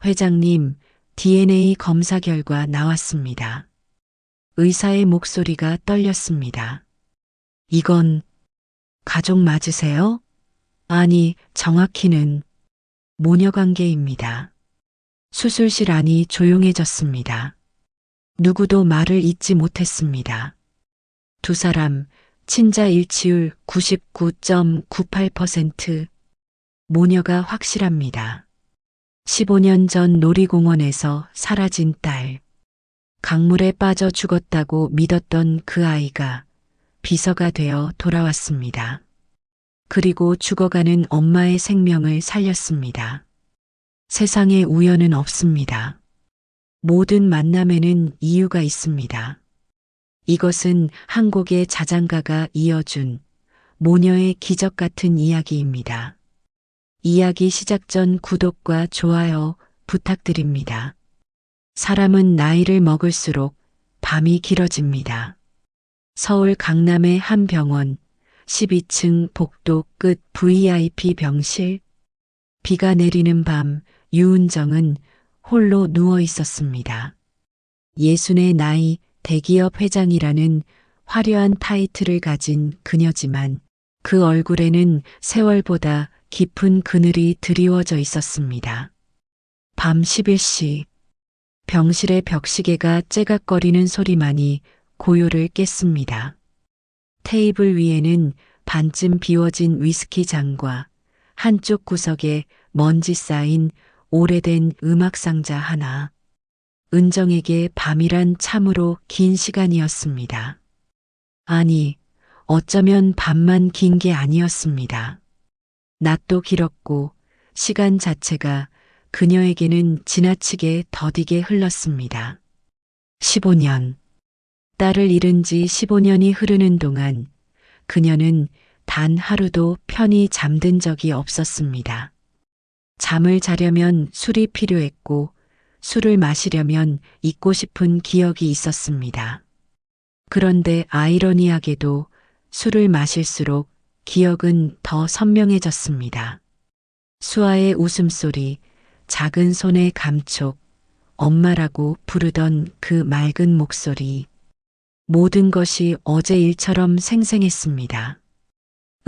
회장님, DNA 검사 결과 나왔습니다. 의사의 목소리가 떨렸습니다. 이건 가족 맞으세요? 아니, 정확히는 모녀관계입니다. 수술실 안이 조용해졌습니다. 누구도 말을 잇지 못했습니다. 두 사람, 친자 일치율 99.98%, 모녀가 확실합니다. 15년 전 놀이공원에서 사라진 딸, 강물에 빠져 죽었다고 믿었던 그 아이가 비서가 되어 돌아왔습니다. 그리고 죽어가는 엄마의 생명을 살렸습니다. 세상에 우연은 없습니다. 모든 만남에는 이유가 있습니다. 이것은 한 곡의 자장가가 이어준 모녀의 기적 같은 이야기입니다. 이야기 시작 전 구독과 좋아요 부탁드립니다. 사람은 나이를 먹을수록 밤이 길어집니다. 서울 강남의 한 병원 12층 복도 끝 VIP 병실. 비가 내리는 밤 유은정은 홀로 누워 있었습니다. 예순의 나이 대기업 회장이라는 화려한 타이틀을 가진 그녀지만 그 얼굴에는 세월보다 깊은 그늘이 드리워져 있었습니다. 밤 11시 병실의 벽시계가 째각거리는 소리만이 고요를 깼습니다. 테이블 위에는 반쯤 비워진 위스키 잔과 한쪽 구석에 먼지 쌓인 오래된 음악 상자 하나. 은정에게 밤이란 참으로 긴 시간이었습니다. 아니, 어쩌면 밤만 긴 게 아니었습니다. 낮도 길었고 시간 자체가 그녀에게는 지나치게 더디게 흘렀습니다. 15년. 딸을 잃은 지 15년이 흐르는 동안 그녀는 단 하루도 편히 잠든 적이 없었습니다. 잠을 자려면 술이 필요했고 술을 마시려면 잊고 싶은 기억이 있었습니다. 그런데 아이러니하게도 술을 마실수록 기억은 더 선명해졌습니다. 수아의 웃음소리, 작은 손의 감촉, 엄마라고 부르던 그 맑은 목소리. 모든 것이 어제 일처럼 생생했습니다.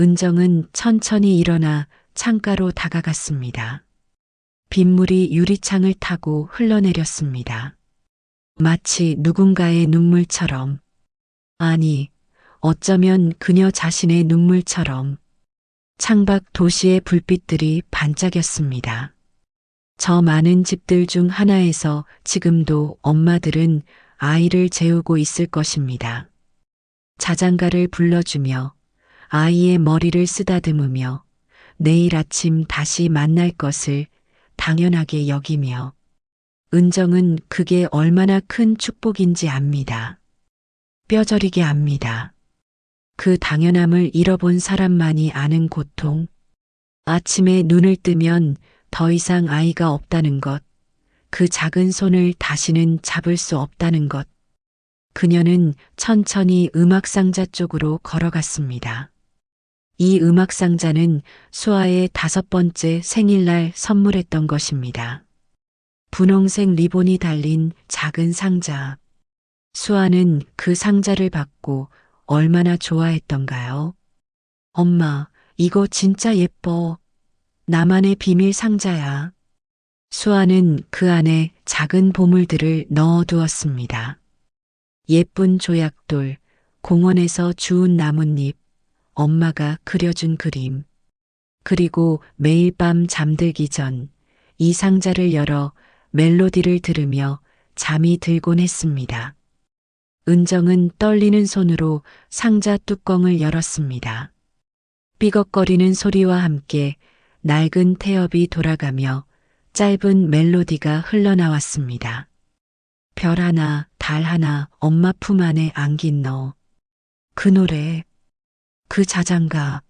은정은 천천히 일어나 창가로 다가갔습니다. 빗물이 유리창을 타고 흘러내렸습니다. 마치 누군가의 눈물처럼. 아니, 어쩌면 그녀 자신의 눈물처럼. 창밖 도시의 불빛들이 반짝였습니다. 저 많은 집들 중 하나에서 지금도 엄마들은 아이를 재우고 있을 것입니다. 자장가를 불러주며 아이의 머리를 쓰다듬으며 내일 아침 다시 만날 것을 당연하게 여기며. 은정은 그게 얼마나 큰 축복인지 압니다. 뼈저리게 압니다. 그 당연함을 잃어본 사람만이 아는 고통. 아침에 눈을 뜨면 더 이상 아이가 없다는 것. 그 작은 손을 다시는 잡을 수 없다는 것. 그녀는 천천히 음악상자 쪽으로 걸어갔습니다. 이 음악상자는 수아의 5번째 생일날 선물했던 것입니다. 분홍색 리본이 달린 작은 상자. 수아는 그 상자를 받고 얼마나 좋아했던가요? 엄마, 이거 진짜 예뻐. 나만의 비밀 상자야. 수아는 그 안에 작은 보물들을 넣어두었습니다. 예쁜 조약돌, 공원에서 주운 나뭇잎, 엄마가 그려준 그림. 그리고 매일 밤 잠들기 전 이 상자를 열어 멜로디를 들으며 잠이 들곤 했습니다. 은정은 떨리는 손으로 상자 뚜껑을 열었습니다. 삐걱거리는 소리와 함께 낡은 태엽이 돌아가며 짧은 멜로디가 흘러나왔습니다. 별 하나, 달 하나, 엄마 품 안에 안긴 너. 그 노래, 그 자장가.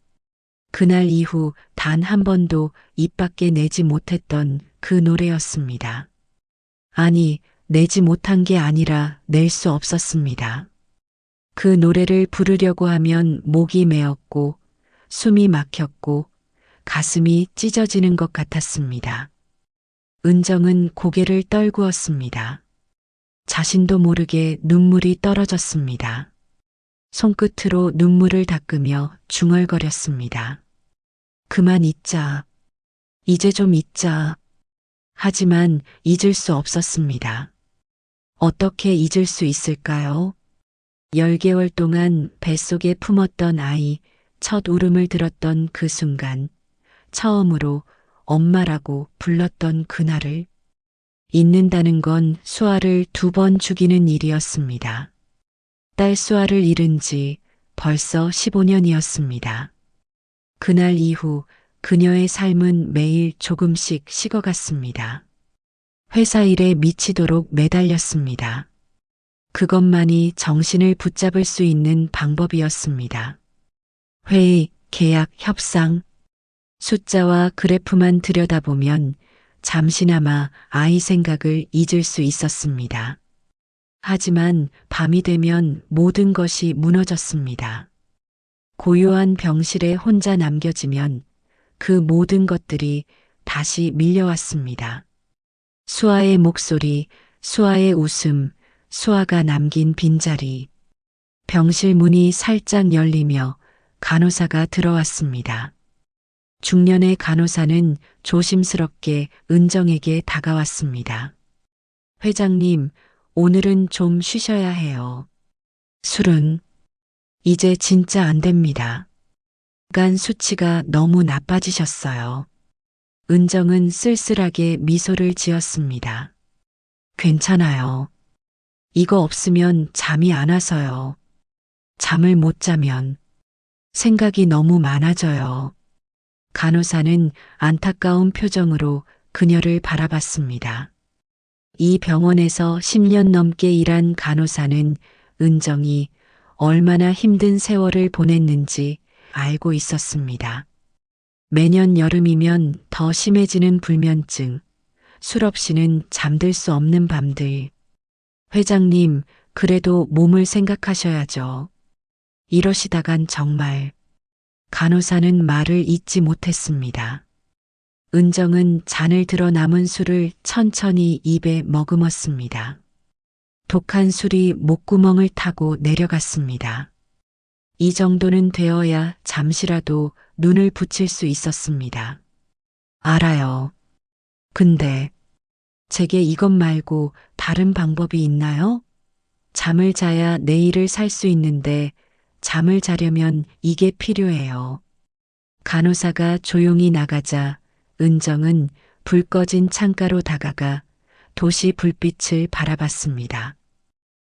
그날 이후 단 한 번도 입 밖에 내지 못했던 그 노래였습니다. 아니, 내지 못한 게 아니라 낼 수 없었습니다. 그 노래를 부르려고 하면 목이 메었고 숨이 막혔고 가슴이 찢어지는 것 같았습니다. 은정은 고개를 떨구었습니다. 자신도 모르게 눈물이 떨어졌습니다. 손끝으로 눈물을 닦으며 중얼거렸습니다. 그만 잊자. 이제 좀 잊자. 하지만 잊을 수 없었습니다. 어떻게 잊을 수 있을까요? 10개월 동안 뱃속에 품었던 아이, 첫 울음을 들었던 그 순간, 처음으로 엄마라고 불렀던 그날을 잊는다는 건 수아를 2번 죽이는 일이었습니다. 딸 수아를 잃은 지 벌써 15년이었습니다. 그날 이후 그녀의 삶은 매일 조금씩 식어갔습니다. 회사 일에 미치도록 매달렸습니다. 그것만이 정신을 붙잡을 수 있는 방법이었습니다. 회의, 계약, 협상, 숫자와 그래프만 들여다보면 잠시나마 아이 생각을 잊을 수 있었습니다. 하지만 밤이 되면 모든 것이 무너졌습니다. 고요한 병실에 혼자 남겨지면 그 모든 것들이 다시 밀려왔습니다. 수아의 목소리, 수아의 웃음, 수아가 남긴 빈자리. 병실 문이 살짝 열리며 간호사가 들어왔습니다. 중년의 간호사는 조심스럽게 은정에게 다가왔습니다. 회장님, 오늘은 좀 쉬셔야 해요. 술은 이제 진짜 안 됩니다. 간 수치가 너무 나빠지셨어요. 은정은 쓸쓸하게 미소를 지었습니다. 괜찮아요. 이거 없으면 잠이 안 와서요. 잠을 못 자면 생각이 너무 많아져요. 간호사는 안타까운 표정으로 그녀를 바라봤습니다. 이 병원에서 10년 넘게 일한 간호사는 은정이 얼마나 힘든 세월을 보냈는지 알고 있었습니다. 매년 여름이면 더 심해지는 불면증, 술 없이는 잠들 수 없는 밤들. 회장님, 그래도 몸을 생각하셔야죠. 이러시다간 정말. 간호사는 말을 잇지 못했습니다. 은정은 잔을 들어 남은 술을 천천히 입에 머금었습니다. 독한 술이 목구멍을 타고 내려갔습니다. 이 정도는 되어야 잠시라도 눈을 붙일 수 있었습니다. 알아요. 근데 제게 이것 말고 다른 방법이 있나요? 잠을 자야 내일을 살 수 있는데 잠을 자려면 이게 필요해요. 간호사가 조용히 나가자 은정은 불 꺼진 창가로 다가가 도시 불빛을 바라봤습니다.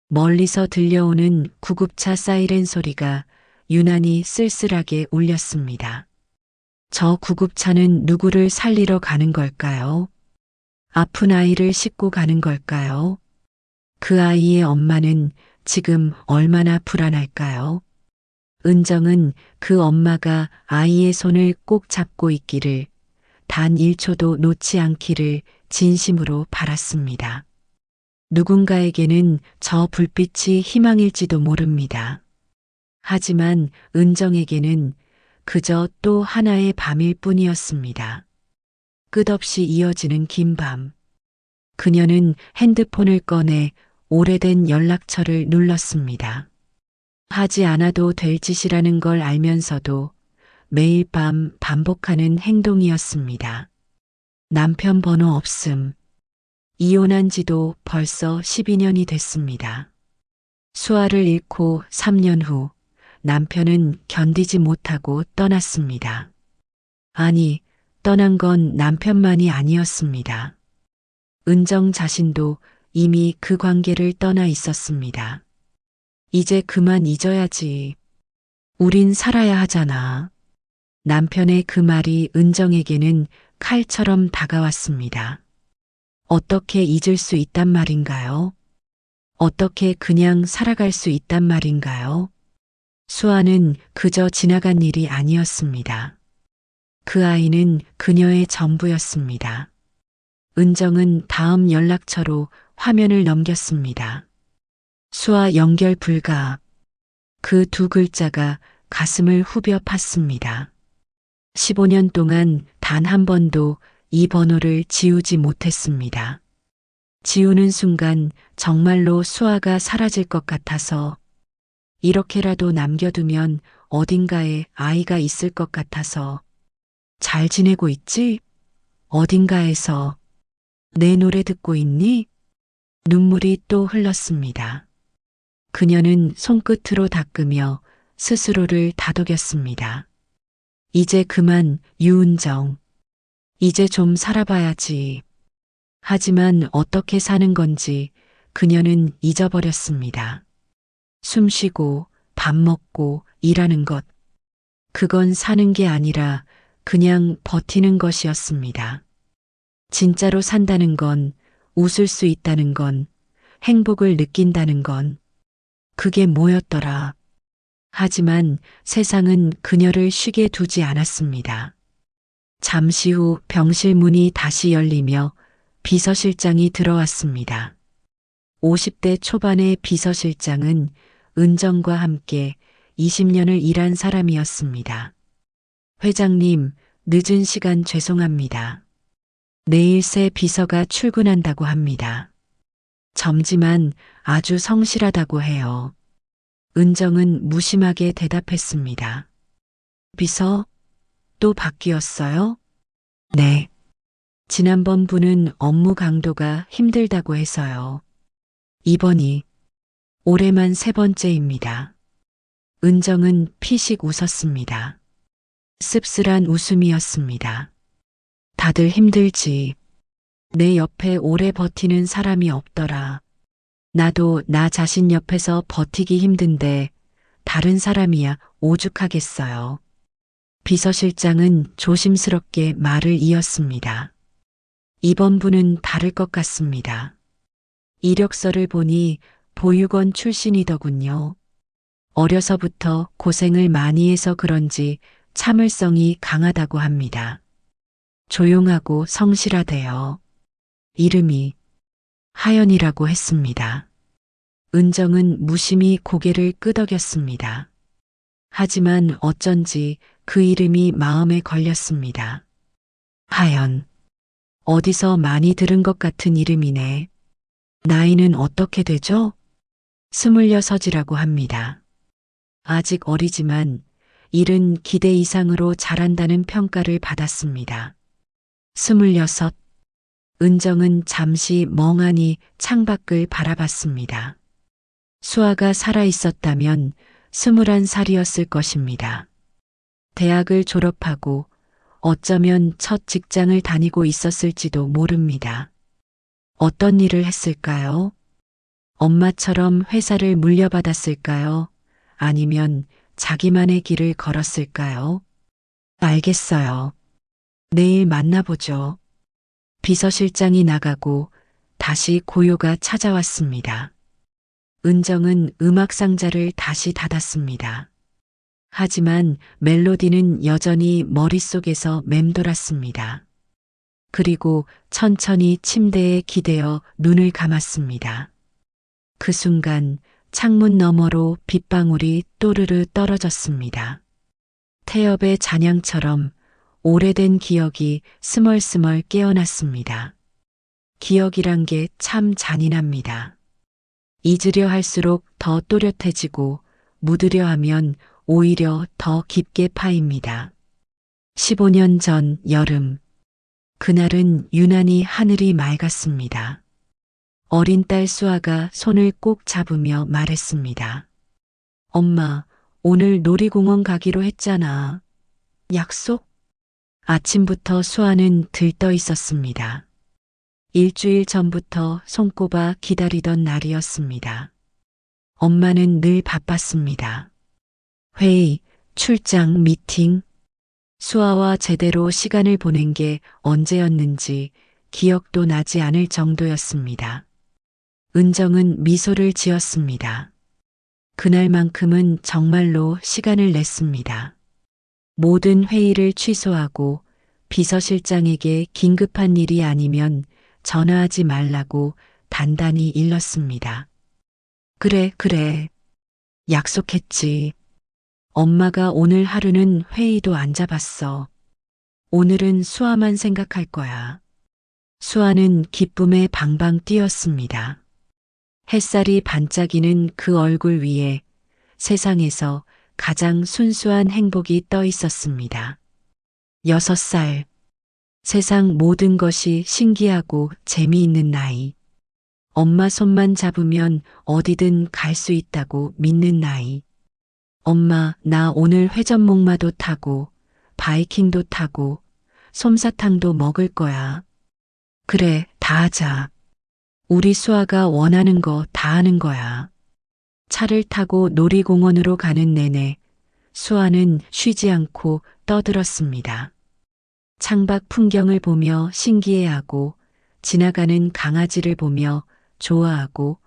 멀리서 들려오는 구급차 사이렌 소리가 유난히 쓸쓸하게 울렸습니다. 저 구급차는 누구를 살리러 가는 걸까요? 아픈 아이를 싣고 가는 걸까요? 그 아이의 엄마는 지금 얼마나 불안할까요? 은정은 그 엄마가 아이의 손을 꼭 잡고 있기를, 단 1초도 놓지 않기를 진심으로 바랐습니다. 누군가에게는 저 불빛이 희망일지도 모릅니다. 하지만 은정에게는 그저 또 하나의 밤일 뿐이었습니다. 끝없이 이어지는 긴 밤. 그녀는 핸드폰을 꺼내 오래된 연락처를 눌렀습니다. 하지 않아도 될 짓이라는 걸 알면서도 매일 밤 반복하는 행동이었습니다. 남편 번호 없음. 이혼한 지도 벌써 12년이 됐습니다. 수아를 잃고 3년 후 남편은 견디지 못하고 떠났습니다. 아니, 떠난 건 남편만이 아니었습니다. 은정 자신도 이미 그 관계를 떠나 있었습니다. 이제 그만 잊어야지. 우린 살아야 하잖아. 남편의 그 말이 은정에게는 칼처럼 다가왔습니다. 어떻게 잊을 수 있단 말인가요? 어떻게 그냥 살아갈 수 있단 말인가요? 수아는 그저 지나간 일이 아니었습니다. 그 아이는 그녀의 전부였습니다. 은정은 다음 연락처로 화면을 넘겼습니다. 수아 연결 불가. 그 2글자가 가슴을 후벼 팠습니다. 15년 동안 단 한 번도 이 번호를 지우지 못했습니다. 지우는 순간 정말로 수아가 사라질 것 같아서, 이렇게라도 남겨두면 어딘가에 아이가 있을 것 같아서, 잘 지내고 있지? 어딘가에서 내 노래 듣고 있니? 눈물이 또 흘렀습니다. 그녀는 손끝으로 닦으며 스스로를 다독였습니다. 이제 그만, 유은정. 이제 좀 살아봐야지. 하지만 어떻게 사는 건지 그녀는 잊어버렸습니다. 숨 쉬고 밥 먹고 일하는 것. 그건 사는 게 아니라 그냥 버티는 것이었습니다. 진짜로 산다는 건, 웃을 수 있다는 건, 행복을 느낀다는 건, 그게 뭐였더라. 하지만 세상은 그녀를 쉬게 두지 않았습니다. 잠시 후 병실 문이 다시 열리며 비서실장이 들어왔습니다. 50대 초반의 비서실장은 은정과 함께 20년을 일한 사람이었습니다. 회장님, 늦은 시간 죄송합니다. 내일 새 비서가 출근한다고 합니다. 젊지만 아주 성실하다고 해요. 은정은 무심하게 대답했습니다. 비서? 또 바뀌었어요? 네. 지난번 분은 업무 강도가 힘들다고 해서요. 이번이 올해만 세 번째입니다. 은정은 피식 웃었습니다. 씁쓸한 웃음이었습니다. 다들 힘들지. 내 옆에 오래 버티는 사람이 없더라. 나도 나 자신 옆에서 버티기 힘든데 다른 사람이야 오죽하겠어요. 비서실장은 조심스럽게 말을 이었습니다. 이번 분은 다를 것 같습니다. 이력서를 보니 보육원 출신이더군요. 어려서부터 고생을 많이 해서 그런지 참을성이 강하다고 합니다. 조용하고 성실하대요. 이름이 하연이라고 했습니다. 은정은 무심히 고개를 끄덕였습니다. 하지만 어쩐지 그 이름이 마음에 걸렸습니다. 하연. 어디서 많이 들은 것 같은 이름이네. 나이는 어떻게 되죠? 26이라고 합니다. 아직 어리지만 일은 기대 이상으로 잘한다는 평가를 받았습니다. 26. 은정은 잠시 멍하니 창밖을 바라봤습니다. 수아가 살아있었다면 21살이었을 것입니다. 대학을 졸업하고 어쩌면 첫 직장을 다니고 있었을지도 모릅니다. 어떤 일을 했을까요? 엄마처럼 회사를 물려받았을까요? 아니면 자기만의 길을 걸었을까요? 알겠어요. 내일 만나보죠. 비서실장이 나가고 다시 고요가 찾아왔습니다. 은정은 음악 상자를 다시 닫았습니다. 하지만 멜로디는 여전히 머릿속에서 맴돌았습니다. 그리고 천천히 침대에 기대어 눈을 감았습니다. 그 순간 창문 너머로 빗방울이 또르르 떨어졌습니다. 태엽의 잔향처럼 오래된 기억이 스멀스멀 깨어났습니다. 기억이란 게 참 잔인합니다. 잊으려 할수록 더 또렷해지고 묻으려 하면 오히려 더 깊게 파입니다. 15년 전 여름. 그날은 유난히 하늘이 맑았습니다. 어린 딸 수아가 손을 꼭 잡으며 말했습니다. 엄마, 오늘 놀이공원 가기로 했잖아. 약속? 아침부터 수아는 들떠 있었습니다. 일주일 전부터 손꼽아 기다리던 날이었습니다. 엄마는 늘 바빴습니다. 회의, 출장, 미팅. 수아와 제대로 시간을 보낸 게 언제였는지 기억도 나지 않을 정도였습니다. 은정은 미소를 지었습니다. 그날만큼은 정말로 시간을 냈습니다. 모든 회의를 취소하고 비서실장에게 긴급한 일이 아니면 전화하지 말라고 단단히 일렀습니다. 그래. 약속했지. 엄마가 오늘 하루는 회의도 안 잡았어. 오늘은 수아만 생각할 거야. 수아는 기쁨에 방방 뛰었습니다. 햇살이 반짝이는 그 얼굴 위에 세상에서 가장 순수한 행복이 떠 있었습니다. 6살. 세상 모든 것이 신기하고 재미있는 나이. 엄마 손만 잡으면 어디든 갈 수 있다고 믿는 나이. 엄마, 나 오늘 회전목마도 타고, 바이킹도 타고, 솜사탕도 먹을 거야. 그래, 다 하자. 우리 수아가 원하는 거 다 하는 거야. 차를 타고 놀이공원으로 가는 내내 수아는 쉬지 않고 떠들었습니다. 창밖 풍경을 보며 신기해하고 지나가는 강아지를 보며 좋아하고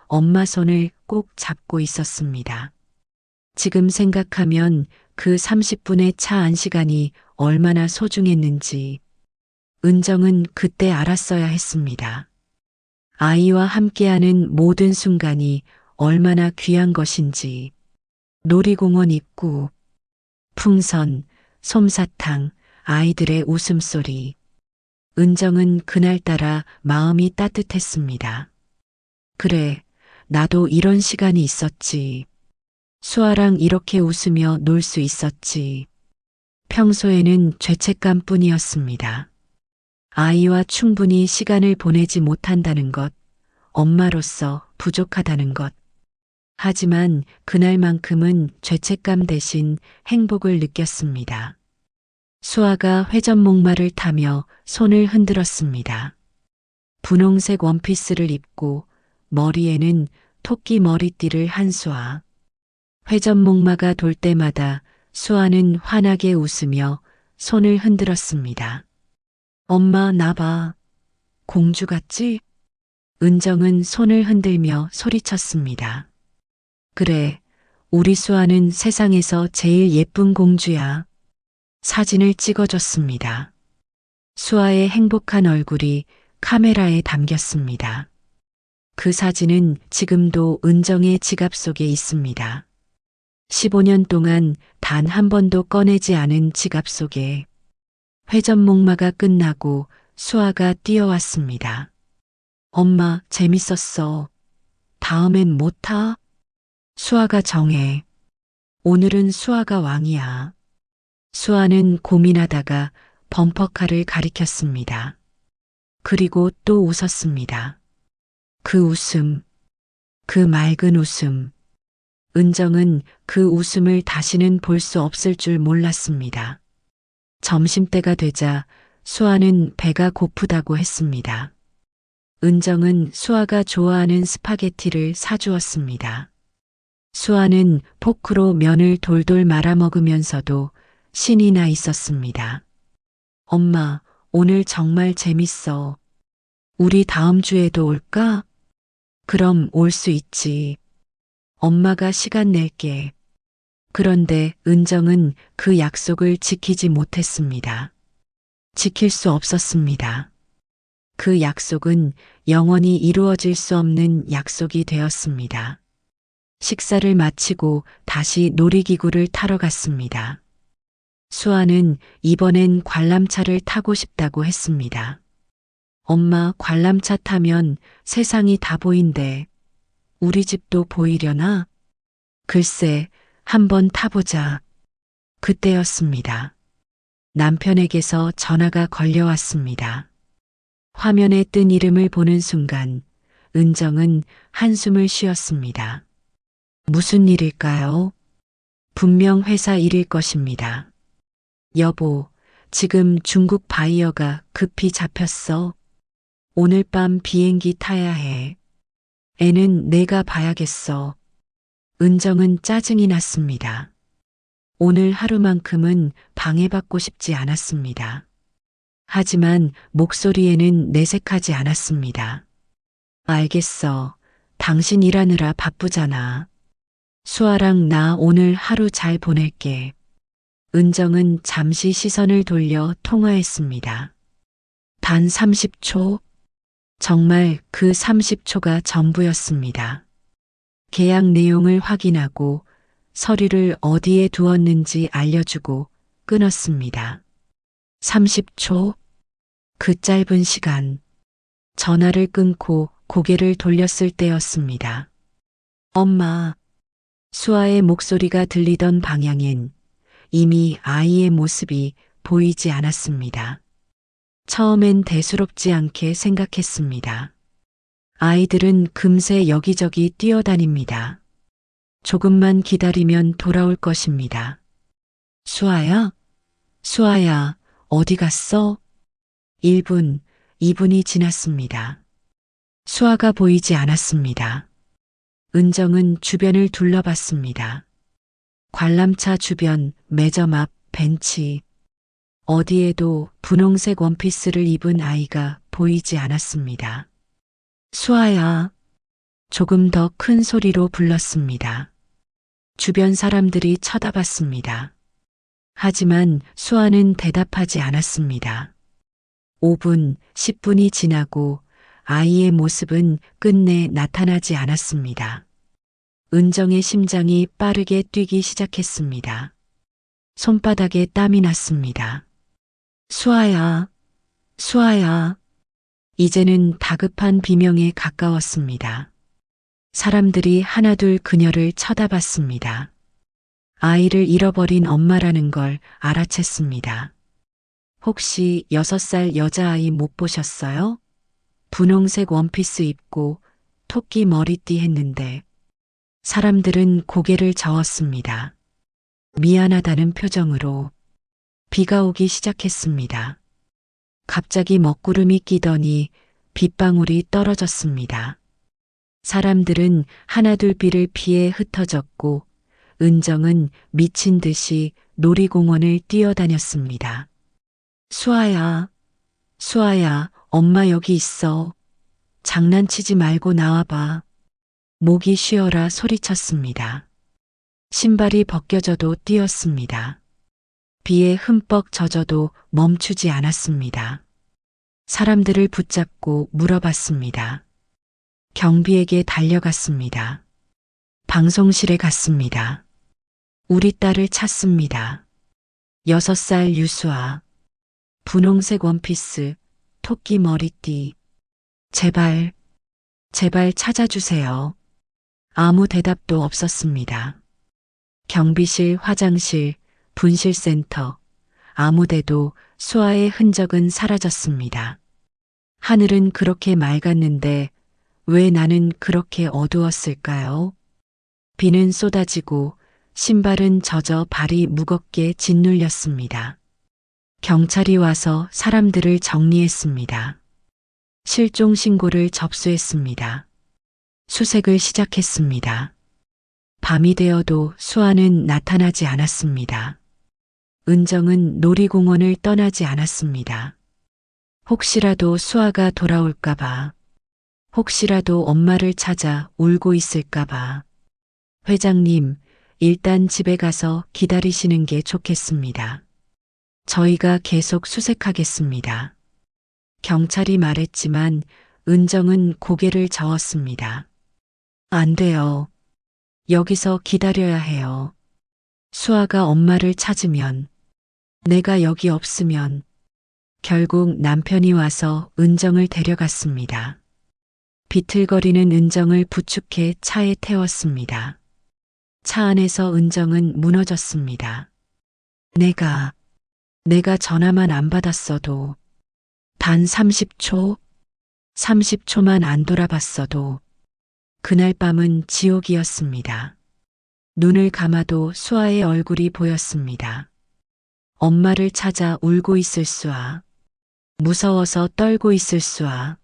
엄마 손을 꼭 잡고 있었습니다. 지금 생각하면 그 30분의 차 안 시간이 얼마나 소중했는지 은정은 그때 알았어야 했습니다. 아이와 함께하는 모든 순간이 얼마나 귀한 것인지. 놀이공원 입구, 풍선, 솜사탕, 아이들의 웃음소리. 은정은 그날따라 마음이 따뜻했습니다. 그래, 나도 이런 시간이 있었지. 수아랑 이렇게 웃으며 놀 수 있었지. 평소에는 죄책감뿐이었습니다. 아이와 충분히 시간을 보내지 못한다는 것, 엄마로서 부족하다는 것. 하지만 그날만큼은 죄책감 대신 행복을 느꼈습니다. 수아가 회전목마를 타며 손을 흔들었습니다. 분홍색 원피스를 입고 머리에는 토끼 머리띠를 한 수아. 회전목마가 돌 때마다 수아는 환하게 웃으며 손을 흔들었습니다. 엄마, 나 봐. 공주 같지? 은정은 손을 흔들며 소리쳤습니다. 그래, 우리 수아는 세상에서 제일 예쁜 공주야. 사진을 찍어줬습니다. 수아의 행복한 얼굴이 카메라에 담겼습니다. 그 사진은 지금도 은정의 지갑 속에 있습니다. 15년 동안 단 한 번도 꺼내지 않은 지갑 속에. 회전목마가 끝나고 수아가 뛰어왔습니다. 엄마, 재밌었어. 다음엔 뭐 타? 수아가 정해. 오늘은 수아가 왕이야. 수아는 고민하다가 범퍼카를 가리켰습니다. 그리고 또 웃었습니다. 그 웃음, 그 맑은 웃음. 은정은 그 웃음을 다시는 볼 수 없을 줄 몰랐습니다. 점심때가 되자 수아는 배가 고프다고 했습니다. 은정은 수아가 좋아하는 스파게티를 사주었습니다. 수아는 포크로 면을 돌돌 말아 먹으면서도 신이 나 있었습니다. 엄마, 오늘 정말 재밌어. 우리 다음 주에도 올까? 그럼 올 수 있지. 엄마가 시간 낼게. 그런데 은정은 그 약속을 지키지 못했습니다. 지킬 수 없었습니다. 그 약속은 영원히 이루어질 수 없는 약속이 되었습니다. 식사를 마치고 다시 놀이기구를 타러 갔습니다. 수아는 이번엔 관람차를 타고 싶다고 했습니다. 엄마, 관람차 타면 세상이 다 보인대. 우리 집도 보이려나? 글쎄, 한번 타보자. 그때였습니다. 남편에게서 전화가 걸려왔습니다. 화면에 뜬 이름을 보는 순간 은정은 한숨을 쉬었습니다. 무슨 일일까요? 분명 회사 일일 것입니다. 여보, 지금 중국 바이어가 급히 잡혔어. 오늘 밤 비행기 타야 해. 애는 내가 봐야겠어. 은정은 짜증이 났습니다. 오늘 하루만큼은 방해받고 싶지 않았습니다. 하지만 목소리에는 내색하지 않았습니다. 알겠어. 당신 일하느라 바쁘잖아. 수아랑 나 오늘 하루 잘 보낼게. 은정은 잠시 시선을 돌려 통화했습니다. 단 30초? 정말 그 30초가 전부였습니다. 계약 내용을 확인하고 서류를 어디에 두었는지 알려주고 끊었습니다. 30초. 그 짧은 시간. 전화를 끊고 고개를 돌렸을 때였습니다. 엄마. 수아의 목소리가 들리던 방향엔 이미 아이의 모습이 보이지 않았습니다. 처음엔 대수롭지 않게 생각했습니다. 아이들은 금세 여기저기 뛰어다닙니다. 조금만 기다리면 돌아올 것입니다. 수아야? 수아야, 어디 갔어? 1분, 2분이 지났습니다. 수아가 보이지 않았습니다. 은정은 주변을 둘러봤습니다. 관람차 주변, 매점 앞, 벤치. 어디에도 분홍색 원피스를 입은 아이가 보이지 않았습니다. 수아야. 조금 더 큰 소리로 불렀습니다. 주변 사람들이 쳐다봤습니다. 하지만 수아는 대답하지 않았습니다. 5분, 10분이 지나고 아이의 모습은 끝내 나타나지 않았습니다. 은정의 심장이 빠르게 뛰기 시작했습니다. 손바닥에 땀이 났습니다. 수아야, 수아야. 이제는 다급한 비명에 가까웠습니다. 사람들이 하나둘 그녀를 쳐다봤습니다. 아이를 잃어버린 엄마라는 걸 알아챘습니다. 혹시 6살 여자아이 못 보셨어요? 분홍색 원피스 입고 토끼 머리띠 했는데 사람들은 고개를 저었습니다. 미안하다는 표정으로. 비가 오기 시작했습니다. 갑자기 먹구름이 끼더니 빗방울이 떨어졌습니다. 사람들은 하나둘 비를 피해 흩어졌고 은정은 미친 듯이 놀이공원을 뛰어다녔습니다. 수아야, 수아야, 엄마 여기 있어. 장난치지 말고 나와봐. 목이 쉬어라 소리쳤습니다. 신발이 벗겨져도 뛰었습니다. 비에 흠뻑 젖어도 멈추지 않았습니다. 사람들을 붙잡고 물어봤습니다. 경비에게 달려갔습니다. 방송실에 갔습니다. 우리 딸을 찾습니다. 6살 유수아. 분홍색 원피스, 토끼 머리띠. 제발, 제발 찾아주세요. 아무 대답도 없었습니다. 경비실, 화장실, 분실센터, 아무데도 수아의 흔적은 사라졌습니다. 하늘은 그렇게 맑았는데 왜 나는 그렇게 어두웠을까요? 비는 쏟아지고 신발은 젖어 발이 무겁게 짓눌렸습니다. 경찰이 와서 사람들을 정리했습니다. 실종 신고를 접수했습니다. 수색을 시작했습니다. 밤이 되어도 수아는 나타나지 않았습니다. 은정은 놀이공원을 떠나지 않았습니다. 혹시라도 수아가 돌아올까봐, 혹시라도 엄마를 찾아 울고 있을까봐. 회장님, 일단 집에 가서 기다리시는 게 좋겠습니다. 저희가 계속 수색하겠습니다. 경찰이 말했지만 은정은 고개를 저었습니다. 안 돼요. 여기서 기다려야 해요. 수아가 엄마를 찾으면, 내가 여기 없으면. 결국 남편이 와서 은정을 데려갔습니다. 비틀거리는 은정을 부축해 차에 태웠습니다. 차 안에서 은정은 무너졌습니다. 내가 전화만 안 받았어도, 단 30초만 안 돌아봤어도, 그날 밤은 지옥이었습니다. 눈을 감아도 수아의 얼굴이 보였습니다. 엄마를 찾아 울고 있을 수아. 무서워서 떨고 있을 수아.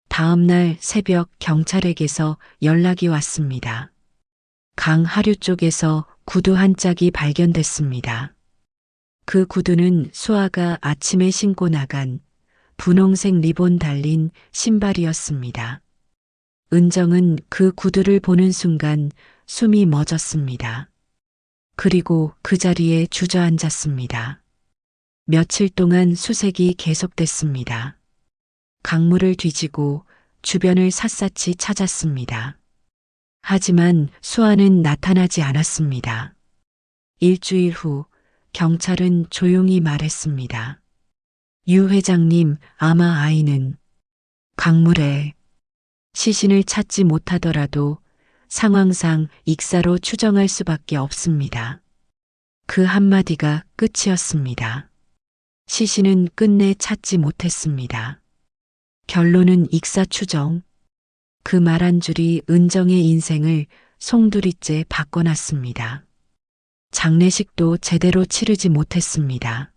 다음 날 새벽 경찰에게서 연락이 왔습니다. 강 하류 쪽에서 구두 한 짝이 발견됐습니다. 그 구두는 수아가 아침에 신고 나간 분홍색 리본 달린 신발이었습니다. 은정은 그 구두를 보는 순간 숨이 멎었습니다. 그리고 그 자리에 주저앉았습니다. 며칠 동안 수색이 계속됐습니다. 강물을 뒤지고 주변을 샅샅이 찾았습니다. 하지만 수아는 나타나지 않았습니다. 일주일 후 경찰은 조용히 말했습니다. 유 회장님, 아마 아이는 강물에 시신을 찾지 못하더라도 상황상 익사로 추정할 수밖에 없습니다. 그 한마디가 끝이었습니다. 시신은 끝내 찾지 못했습니다. 결론은 익사 추정. 그 말 한 줄이 은정의 인생을 송두리째 바꿔놨습니다. 장례식도 제대로 치르지 못했습니다.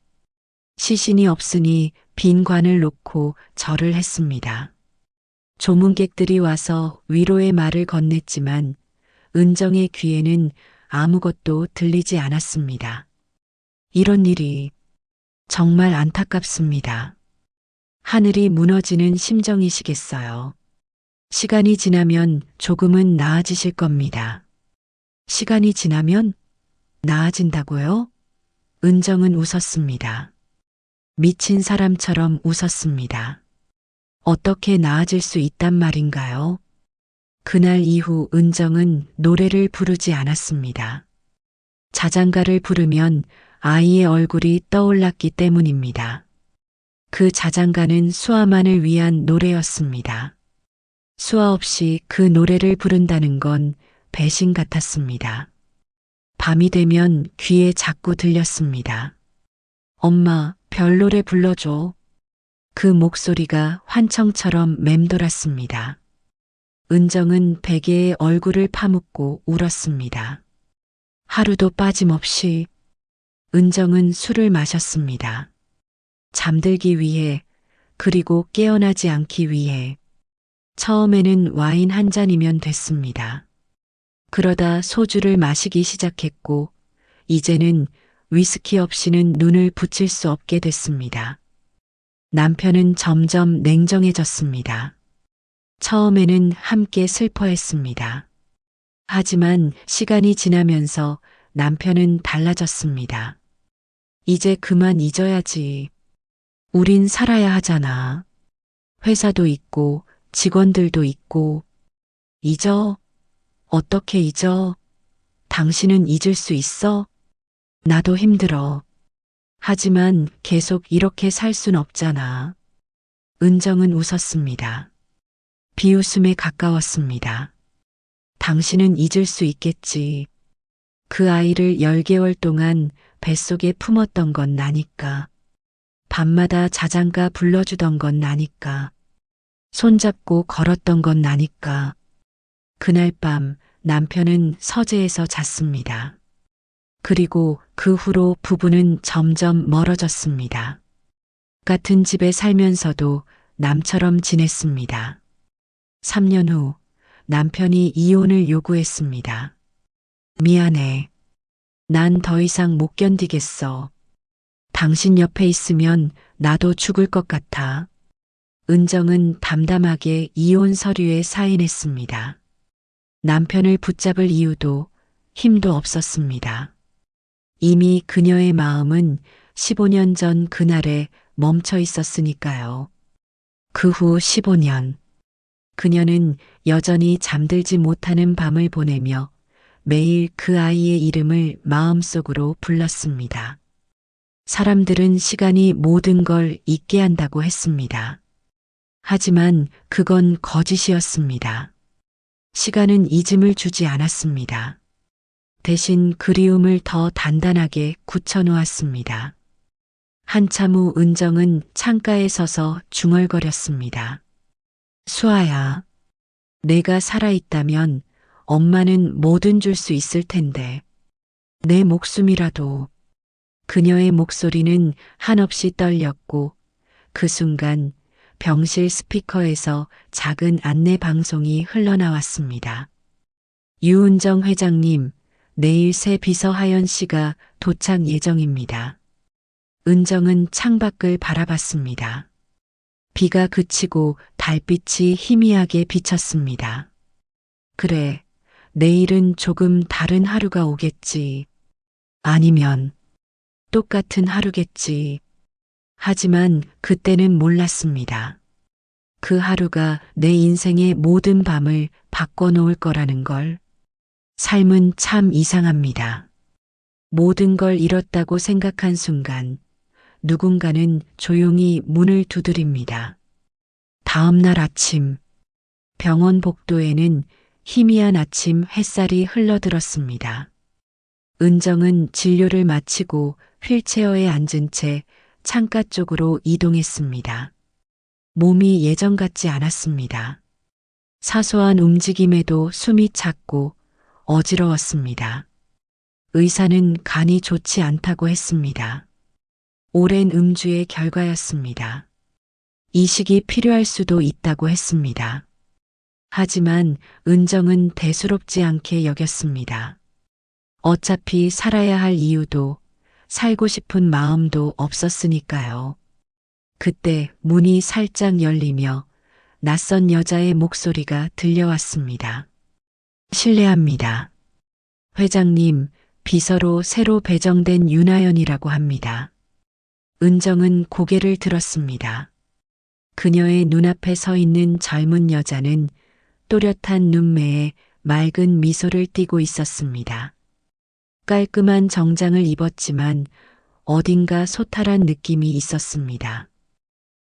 시신이 없으니 빈 관을 놓고 절을 했습니다. 조문객들이 와서 위로의 말을 건넸지만 은정의 귀에는 아무것도 들리지 않았습니다. 이런 일이 정말 안타깝습니다. 하늘이 무너지는 심정이시겠어요. 시간이 지나면 조금은 나아지실 겁니다. 시간이 지나면 나아진다고요? 은정은 웃었습니다. 미친 사람처럼 웃었습니다. 어떻게 나아질 수 있단 말인가요? 그날 이후 은정은 노래를 부르지 않았습니다. 자장가를 부르면 아이의 얼굴이 떠올랐기 때문입니다. 그 자장가는 수아만을 위한 노래였습니다. 수아 없이 그 노래를 부른다는 건 배신 같았습니다. 밤이 되면 귀에 자꾸 들렸습니다. 엄마, 별노래 불러줘. 그 목소리가 환청처럼 맴돌았습니다. 은정은 베개에 얼굴을 파묻고 울었습니다. 하루도 빠짐없이 은정은 술을 마셨습니다. 잠들기 위해, 그리고 깨어나지 않기 위해. 처음에는 와인 한 잔이면 됐습니다. 그러다 소주를 마시기 시작했고, 이제는 위스키 없이는 눈을 붙일 수 없게 됐습니다. 남편은 점점 냉정해졌습니다. 처음에는 함께 슬퍼했습니다. 하지만 시간이 지나면서 남편은 달라졌습니다. 이제 그만 잊어야지. 우린 살아야 하잖아. 회사도 있고 직원들도 있고. 잊어? 어떻게 잊어? 당신은 잊을 수 있어? 나도 힘들어. 하지만 계속 이렇게 살 순 없잖아. 은정은 웃었습니다. 비웃음에 가까웠습니다. 당신은 잊을 수 있겠지. 그 아이를 10개월 동안 뱃속에 품었던 건 나니까. 밤마다 자장가 불러주던 건 나니까. 손잡고 걸었던 건 나니까. 그날 밤 남편은 서재에서 잤습니다. 그리고 그 후로 부부는 점점 멀어졌습니다. 같은 집에 살면서도 남처럼 지냈습니다. 3년 후 남편이 이혼을 요구했습니다. 미안해. 난 더 이상 못 견디겠어. 당신 옆에 있으면 나도 죽을 것 같아. 은정은 담담하게 이혼 서류에 사인했습니다. 남편을 붙잡을 이유도 힘도 없었습니다. 이미 그녀의 마음은 15년 전 그날에 멈춰 있었으니까요. 그 후 15년, 그녀는 여전히 잠들지 못하는 밤을 보내며 매일 그 아이의 이름을 마음속으로 불렀습니다. 사람들은 시간이 모든 걸 잊게 한다고 했습니다. 하지만 그건 거짓이었습니다. 시간은 잊음을 주지 않았습니다. 대신 그리움을 더 단단하게 굳혀놓았습니다. 한참 후 은정은 창가에 서서 중얼거렸습니다. 수아야, 내가 살아있다면 엄마는 뭐든 줄 수 있을 텐데. 내 목숨이라도. 그녀의 목소리는 한없이 떨렸고 그 순간 병실 스피커에서 작은 안내 방송이 흘러나왔습니다. 유은정 회장님, 내일 새 비서 하연 씨가 도착 예정입니다. 은정은 창밖을 바라봤습니다. 비가 그치고 달빛이 희미하게 비쳤습니다. 그래, 내일은 조금 다른 하루가 오겠지. 아니면 똑같은 하루겠지. 하지만 그때는 몰랐습니다. 그 하루가 내 인생의 모든 밤을 바꿔놓을 거라는 걸. 삶은 참 이상합니다. 모든 걸 잃었다고 생각한 순간 누군가는 조용히 문을 두드립니다. 다음 날 아침, 병원 복도에는 희미한 아침 햇살이 흘러들었습니다. 은정은 진료를 마치고 휠체어에 앉은 채 창가 쪽으로 이동했습니다. 몸이 예전 같지 않았습니다. 사소한 움직임에도 숨이 찼고 어지러웠습니다. 의사는 간이 좋지 않다고 했습니다. 오랜 음주의 결과였습니다. 이식이 필요할 수도 있다고 했습니다. 하지만 은정은 대수롭지 않게 여겼습니다. 어차피 살아야 할 이유도 살고 싶은 마음도 없었으니까요. 그때 문이 살짝 열리며 낯선 여자의 목소리가 들려왔습니다. 실례합니다. 회장님, 비서로 새로 배정된 윤하연이라고 합니다. 은정은 고개를 들었습니다. 그녀의 눈앞에 서 있는 젊은 여자는 또렷한 눈매에 맑은 미소를 띠고 있었습니다. 깔끔한 정장을 입었지만 어딘가 소탈한 느낌이 있었습니다.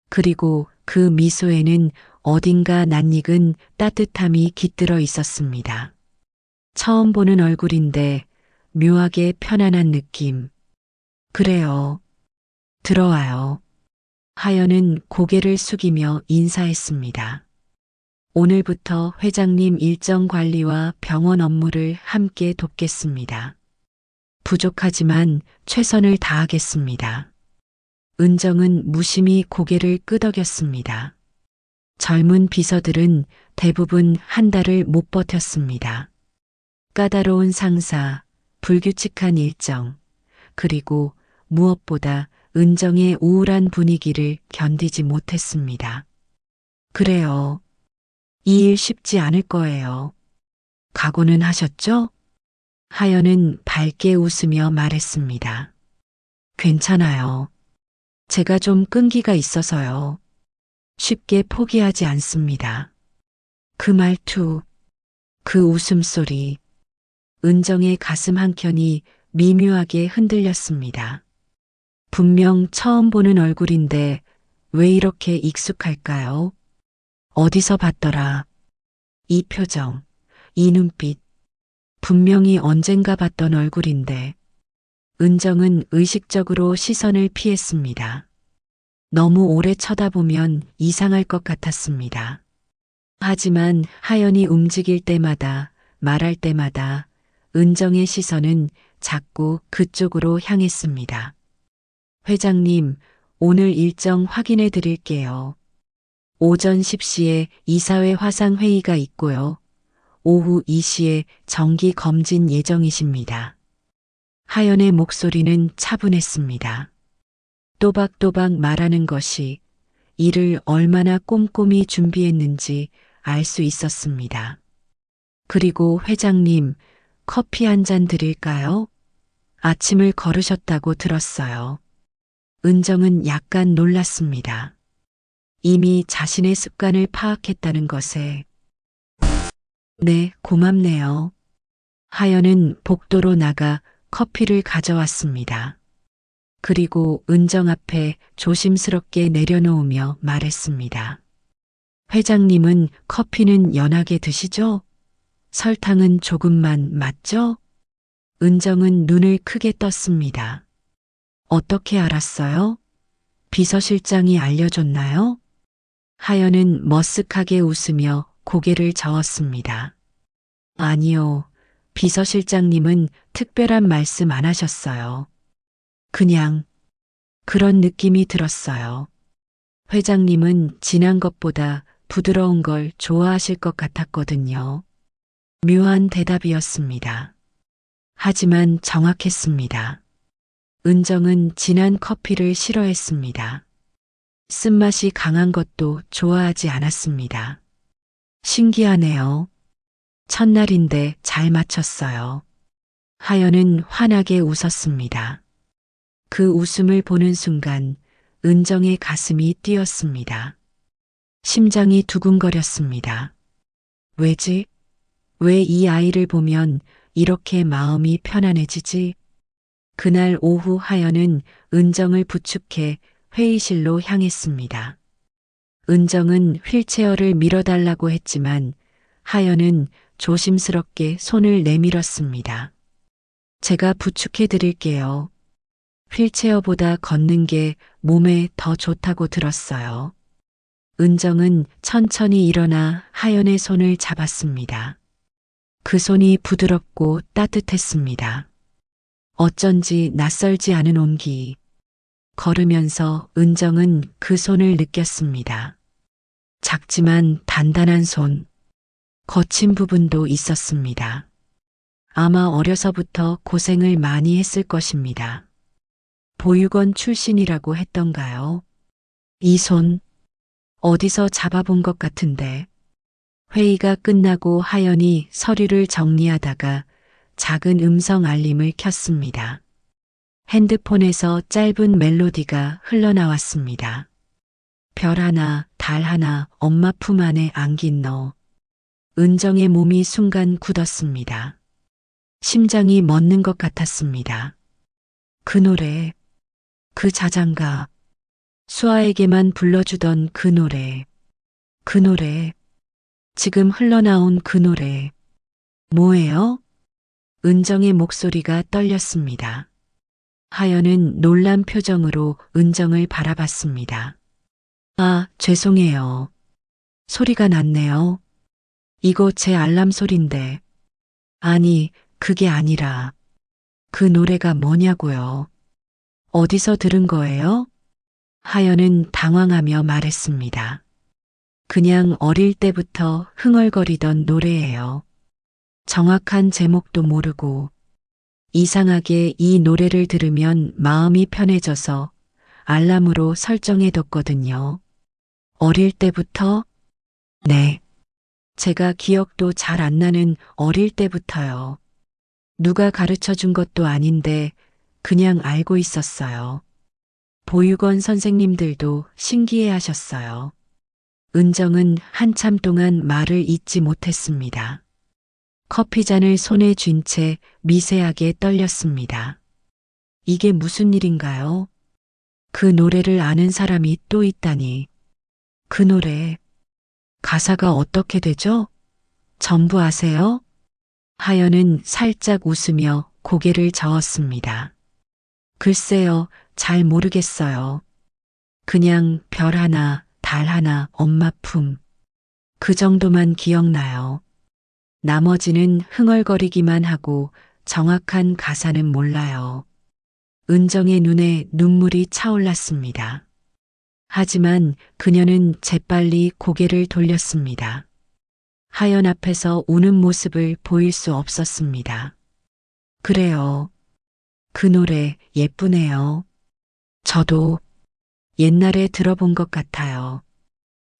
그리고 그 미소에는 어딘가 낯익은 따뜻함이 깃들어 있었습니다. 처음 보는 얼굴인데 묘하게 편안한 느낌. 그래요. 들어와요. 하연은 고개를 숙이며 인사했습니다. 오늘부터 회장님 일정 관리와 병원 업무를 함께 돕겠습니다. 부족하지만 최선을 다하겠습니다. 은정은 무심히 고개를 끄덕였습니다. 젊은 비서들은 대부분 한 달을 못 버텼습니다. 까다로운 상사, 불규칙한 일정, 그리고 무엇보다 은정의 우울한 분위기를 견디지 못했습니다. 그래요. 이 일 쉽지 않을 거예요. 각오는 하셨죠? 하연은 밝게 웃으며 말했습니다. 괜찮아요. 제가 좀 끈기가 있어서요. 쉽게 포기하지 않습니다. 그 말투, 그 웃음소리, 은정의 가슴 한켠이 미묘하게 흔들렸습니다. 분명 처음 보는 얼굴인데 왜 이렇게 익숙할까요? 어디서 봤더라. 이 표정, 이 눈빛, 분명히 언젠가 봤던 얼굴인데 은정은 의식적으로 시선을 피했습니다. 너무 오래 쳐다보면 이상할 것 같았습니다. 하지만 하연이 움직일 때마다 말할 때마다 은정의 시선은 자꾸 그쪽으로 향했습니다. 회장님, 오늘 일정 확인해 드릴게요. 오전 10시에 이사회 화상 회의가 있고요. 오후 2시에 정기 검진 예정이십니다. 하연의 목소리는 차분했습니다. 또박또박 말하는 것이 일을 얼마나 꼼꼼히 준비했는지 알 수 있었습니다. 그리고 회장님, 커피 한 잔 드릴까요? 아침을 거르셨다고 들었어요. 은정은 약간 놀랐습니다. 이미 자신의 습관을 파악했다는 것에. 네, 고맙네요. 하연은 복도로 나가 커피를 가져왔습니다. 그리고 은정 앞에 조심스럽게 내려놓으며 말했습니다. 회장님은 커피는 연하게 드시죠? 설탕은 조금만 맞죠? 은정은 눈을 크게 떴습니다. 어떻게 알았어요? 비서실장이 알려줬나요? 하연은 머쓱하게 웃으며 고개를 저었습니다. 아니요, 비서실장님은 특별한 말씀 안 하셨어요. 그냥 그런 느낌이 들었어요. 회장님은 진한 것보다 부드러운 걸 좋아하실 것 같았거든요. 묘한 대답이었습니다. 하지만 정확했습니다. 은정은 진한 커피를 싫어했습니다. 쓴맛이 강한 것도 좋아하지 않았습니다. 신기하네요. 첫날인데 잘 맞췄어요. 하연은 환하게 웃었습니다. 그 웃음을 보는 순간 은정의 가슴이 뛰었습니다. 심장이 두근거렸습니다. 왜지? 왜 이 아이를 보면 이렇게 마음이 편안해지지? 그날 오후 하연은 은정을 부축해 회의실로 향했습니다. 은정은 휠체어를 밀어달라고 했지만 하연은 조심스럽게 손을 내밀었습니다. 제가 부축해 드릴게요. 휠체어보다 걷는 게 몸에 더 좋다고 들었어요. 은정은 천천히 일어나 하연의 손을 잡았습니다. 그 손이 부드럽고 따뜻했습니다. 어쩐지 낯설지 않은 온기. 걸으면서 은정은 그 손을 느꼈습니다. 작지만 단단한 손. 거친 부분도 있었습니다. 아마 어려서부터 고생을 많이 했을 것입니다. 보육원 출신이라고 했던가요? 이 손, 어디서 잡아본 것 같은데. 회의가 끝나고 하연이 서류를 정리하다가 작은 음성 알림을 켰습니다. 핸드폰에서 짧은 멜로디가 흘러나왔습니다. 별 하나, 달 하나, 엄마 품 안에 안긴 너. 은정의 몸이 순간 굳었습니다. 심장이 멎는 것 같았습니다. 그 노래, 그 자장가, 수아에게만 불러주던 그 노래, 지금 흘러나온 그 노래, 뭐예요? 은정의 목소리가 떨렸습니다. 하연은 놀란 표정으로 은정을 바라봤습니다. 아, 죄송해요. 소리가 났네요. 이거 제 알람 소린데. 아니, 그게 아니라. 그 노래가 뭐냐고요. 어디서 들은 거예요? 하연은 당황하며 말했습니다. 그냥 어릴 때부터 흥얼거리던 노래예요. 정확한 제목도 모르고 이상하게 이 노래를 들으면 마음이 편해져서 알람으로 설정해뒀거든요. 어릴 때부터? 네. 제가 기억도 잘 안 나는 어릴 때부터요. 누가 가르쳐 준 것도 아닌데 그냥 알고 있었어요. 보육원 선생님들도 신기해 하셨어요. 은정은 한참 동안 말을 잇지 못했습니다. 커피잔을 손에 쥔 채 미세하게 떨렸습니다. 이게 무슨 일인가요? 그 노래를 아는 사람이 또 있다니. 그 노래, 가사가 어떻게 되죠? 전부 아세요? 하연은 살짝 웃으며 고개를 저었습니다. 글쎄요, 잘 모르겠어요. 그냥 별 하나, 달 하나, 엄마 품. 그 정도만 기억나요. 나머지는 흥얼거리기만 하고 정확한 가사는 몰라요. 은정의 눈에 눈물이 차올랐습니다. 하지만 그녀는 재빨리 고개를 돌렸습니다. 하연 앞에서 우는 모습을 보일 수 없었습니다. 그래요. 그 노래 예쁘네요. 저도 옛날에 들어본 것 같아요.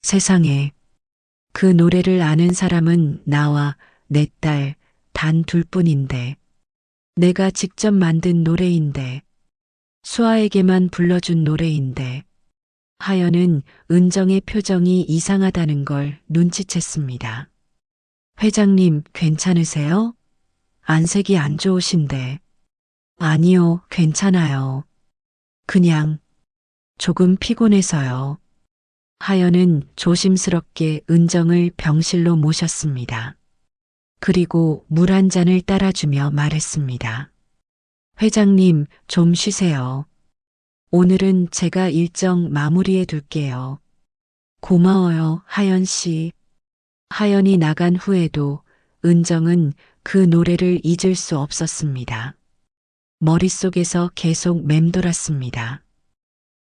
세상에. 그 노래를 아는 사람은 나와 내 딸 단 둘뿐인데. 내가 직접 만든 노래인데. 수아에게만 불러준 노래인데. 하연은 은정의 표정이 이상하다는 걸 눈치챘습니다. 회장님, 괜찮으세요? 안색이 안 좋으신데. 아니요, 괜찮아요. 그냥 조금 피곤해서요. 하연은 조심스럽게 은정을 병실로 모셨습니다. 그리고 물 한 잔을 따라주며 말했습니다. 회장님, 좀 쉬세요. 오늘은 제가 일정 마무리해 둘게요. 고마워요, 하연 씨. 하연이 나간 후에도 은정은 그 노래를 잊을 수 없었습니다. 머릿속에서 계속 맴돌았습니다.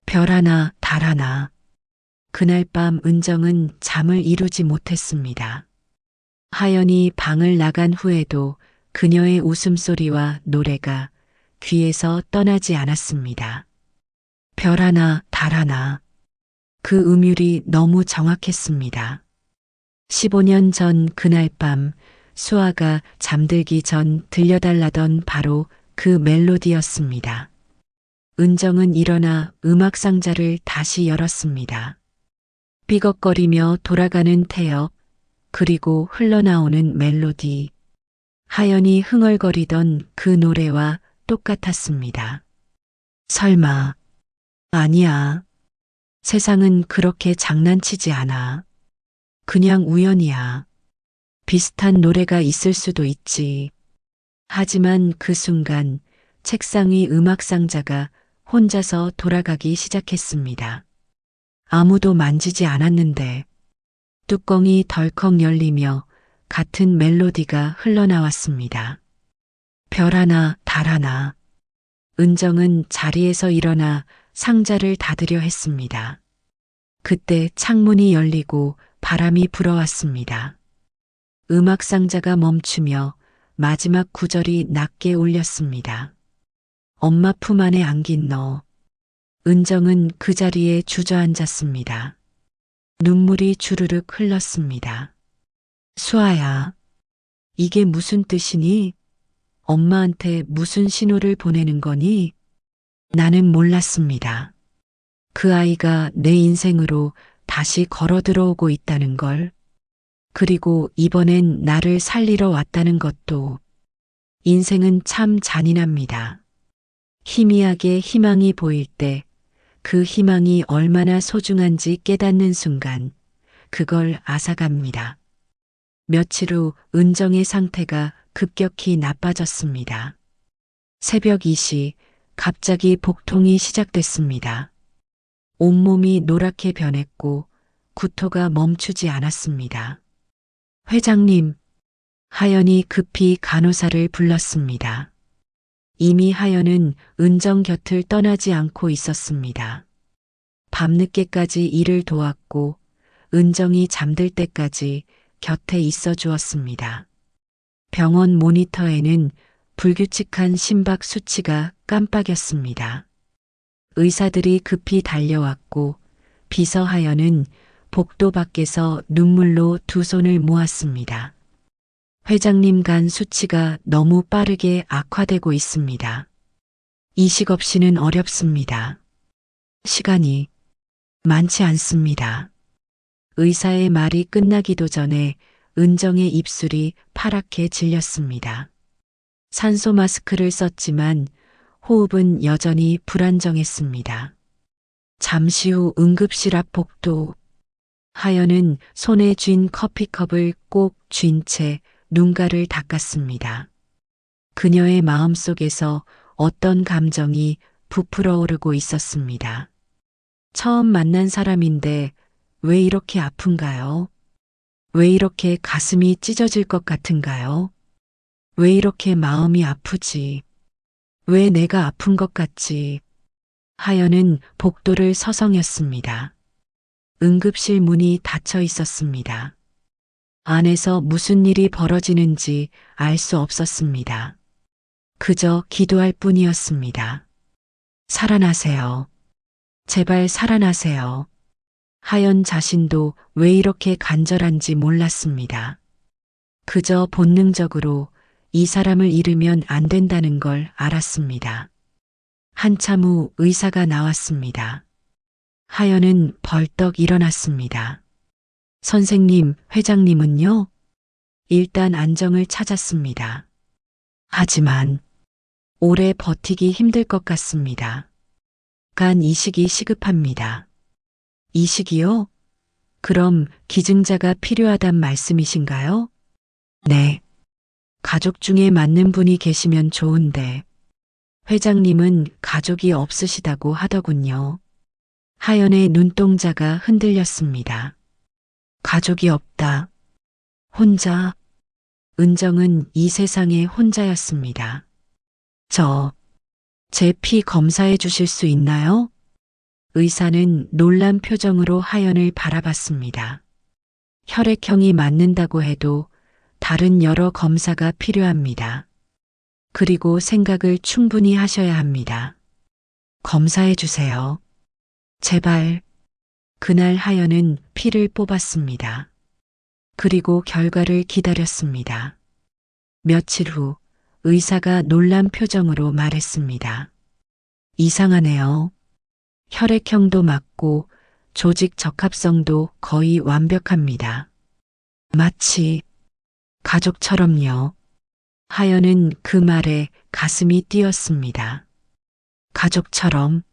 별 하나, 달 하나. 그날 밤 은정은 잠을 이루지 못했습니다. 하연이 방을 나간 후에도 그녀의 웃음소리와 노래가 귀에서 떠나지 않았습니다. 별 하나, 달 하나. 그 음율이 너무 정확했습니다. 15년 전 그날 밤 수아가 잠들기 전 들려달라던 바로 그 멜로디였습니다. 은정은 일어나 음악 상자를 다시 열었습니다. 삐걱거리며 돌아가는 태엽, 그리고 흘러나오는 멜로디. 하연이 흥얼거리던 그 노래와 똑같았습니다. 설마, 아니야. 세상은 그렇게 장난치지 않아. 그냥 우연이야. 비슷한 노래가 있을 수도 있지. 하지만 그 순간 책상 위 음악 상자가 혼자서 돌아가기 시작했습니다. 아무도 만지지 않았는데 뚜껑이 덜컥 열리며 같은 멜로디가 흘러나왔습니다. 별 하나, 달 하나. 은정은 자리에서 일어나 상자를 닫으려 했습니다. 그때 창문이 열리고 바람이 불어왔습니다. 음악 상자가 멈추며 마지막 구절이 낮게 울렸습니다. 엄마 품 안에 안긴 너. 은정은 그 자리에 주저앉았습니다. 눈물이 주르륵 흘렀습니다. 수아야, 이게 무슨 뜻이니? 엄마한테 무슨 신호를 보내는 거니? 나는 몰랐습니다. 그 아이가 내 인생으로 다시 걸어 들어오고 있다는 걸. 그리고 이번엔 나를 살리러 왔다는 것도. 인생은 참 잔인합니다. 희미하게 희망이 보일 때 그 희망이 얼마나 소중한지 깨닫는 순간 그걸 앗아갑니다. 며칠 후 은정의 상태가 급격히 나빠졌습니다. 새벽 2시 갑자기 복통이 시작됐습니다. 온몸이 노랗게 변했고 구토가 멈추지 않았습니다. 회장님, 하연이 급히 간호사를 불렀습니다. 이미 하연은 은정 곁을 떠나지 않고 있었습니다. 밤늦게까지 일을 도왔고 은정이 잠들 때까지 곁에 있어 주었습니다. 병원 모니터에는 불규칙한 심박 수치가 깜빡였습니다. 의사들이 급히 달려왔고 비서 하연은 복도 밖에서 눈물로 두 손을 모았습니다. 회장님 간 수치가 너무 빠르게 악화되고 있습니다. 이식 없이는 어렵습니다. 시간이 많지 않습니다. 의사의 말이 끝나기도 전에 은정의 입술이 파랗게 질렸습니다. 산소 마스크를 썼지만 호흡은 여전히 불안정했습니다. 잠시 후 응급실 앞 복도. 하연은 손에 쥔 커피컵을 꼭 쥔 채 눈가를 닦았습니다. 그녀의 마음속에서 어떤 감정이 부풀어 오르고 있었습니다. 처음 만난 사람인데 왜 이렇게 아픈가요? 왜 이렇게 가슴이 찢어질 것 같은가요? 왜 이렇게 마음이 아프지? 왜 내가 아픈 것 같지? 하연은 복도를 서성였습니다. 응급실 문이 닫혀 있었습니다. 안에서 무슨 일이 벌어지는지 알 수 없었습니다. 그저 기도할 뿐이었습니다. 살아나세요. 제발 살아나세요. 하연 자신도 왜 이렇게 간절한지 몰랐습니다. 그저 본능적으로 이 사람을 잃으면 안 된다는 걸 알았습니다. 한참 후 의사가 나왔습니다. 하연은 벌떡 일어났습니다. 선생님, 회장님은요? 일단 안정을 찾았습니다. 하지만 오래 버티기 힘들 것 같습니다. 간 이식이 시급합니다. 이식이요? 그럼 기증자가 필요하단 말씀이신가요? 네. 가족 중에 맞는 분이 계시면 좋은데 회장님은 가족이 없으시다고 하더군요. 하연의 눈동자가 흔들렸습니다. 가족이 없다. 혼자. 은정은 이 세상에 혼자였습니다. 제 피 검사해 주실 수 있나요? 의사는 놀란 표정으로 하연을 바라봤습니다. 혈액형이 맞는다고 해도 다른 여러 검사가 필요합니다. 그리고 생각을 충분히 하셔야 합니다. 검사해 주세요. 제발. 그날 하연은 피를 뽑았습니다. 그리고 결과를 기다렸습니다. 며칠 후 의사가 놀란 표정으로 말했습니다. 이상하네요. 혈액형도 맞고 조직 적합성도 거의 완벽합니다. 마치 가족처럼요. 하연은 그 말에 가슴이 뛰었습니다. 가족처럼.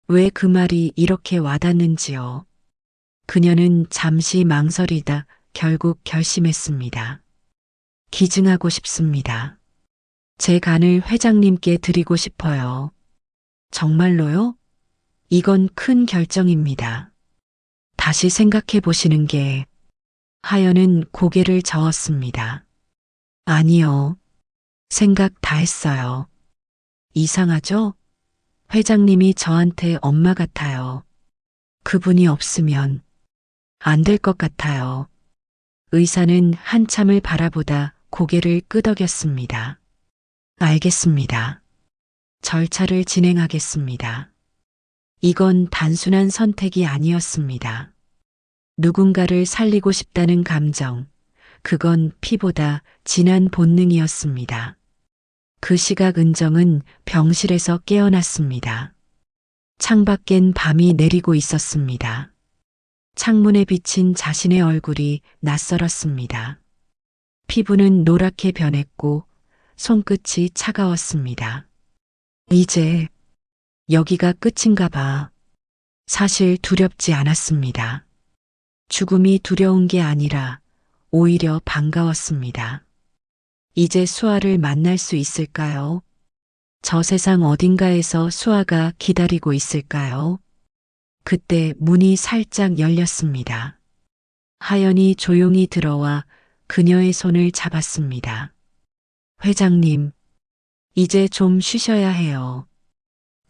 왜 그 말이 이렇게 와닿는지요. 그녀는 잠시 망설이다 결국 결심했습니다. 기증하고 싶습니다. 제 간을 회장님께 드리고 싶어요. 정말로요? 이건 큰 결정입니다. 다시 생각해 보시는 게. 하연은 고개를 저었습니다. 아니요. 생각 다 했어요. 이상하죠? 회장님이 저한테 엄마 같아요. 그분이 없으면 안 될 것 같아요. 의사는 한참을 바라보다 고개를 끄덕였습니다. 알겠습니다. 절차를 진행하겠습니다. 이건 단순한 선택이 아니었습니다. 누군가를 살리고 싶다는 감정, 그건 피보다 진한 본능이었습니다. 그 시각 은정은 병실에서 깨어났습니다. 창밖엔 밤이 내리고 있었습니다. 창문에 비친 자신의 얼굴이 낯설었습니다. 피부는 노랗게 변했고 손끝이 차가웠습니다. 이제 여기가 끝인가 봐. 사실 두렵지 않았습니다. 죽음이 두려운 게 아니라 오히려 반가웠습니다. 이제 수아를 만날 수 있을까요? 저 세상 어딘가에서 수아가 기다리고 있을까요? 그때 문이 살짝 열렸습니다. 하연이 조용히 들어와 그녀의 손을 잡았습니다. 회장님, 이제 좀 쉬셔야 해요.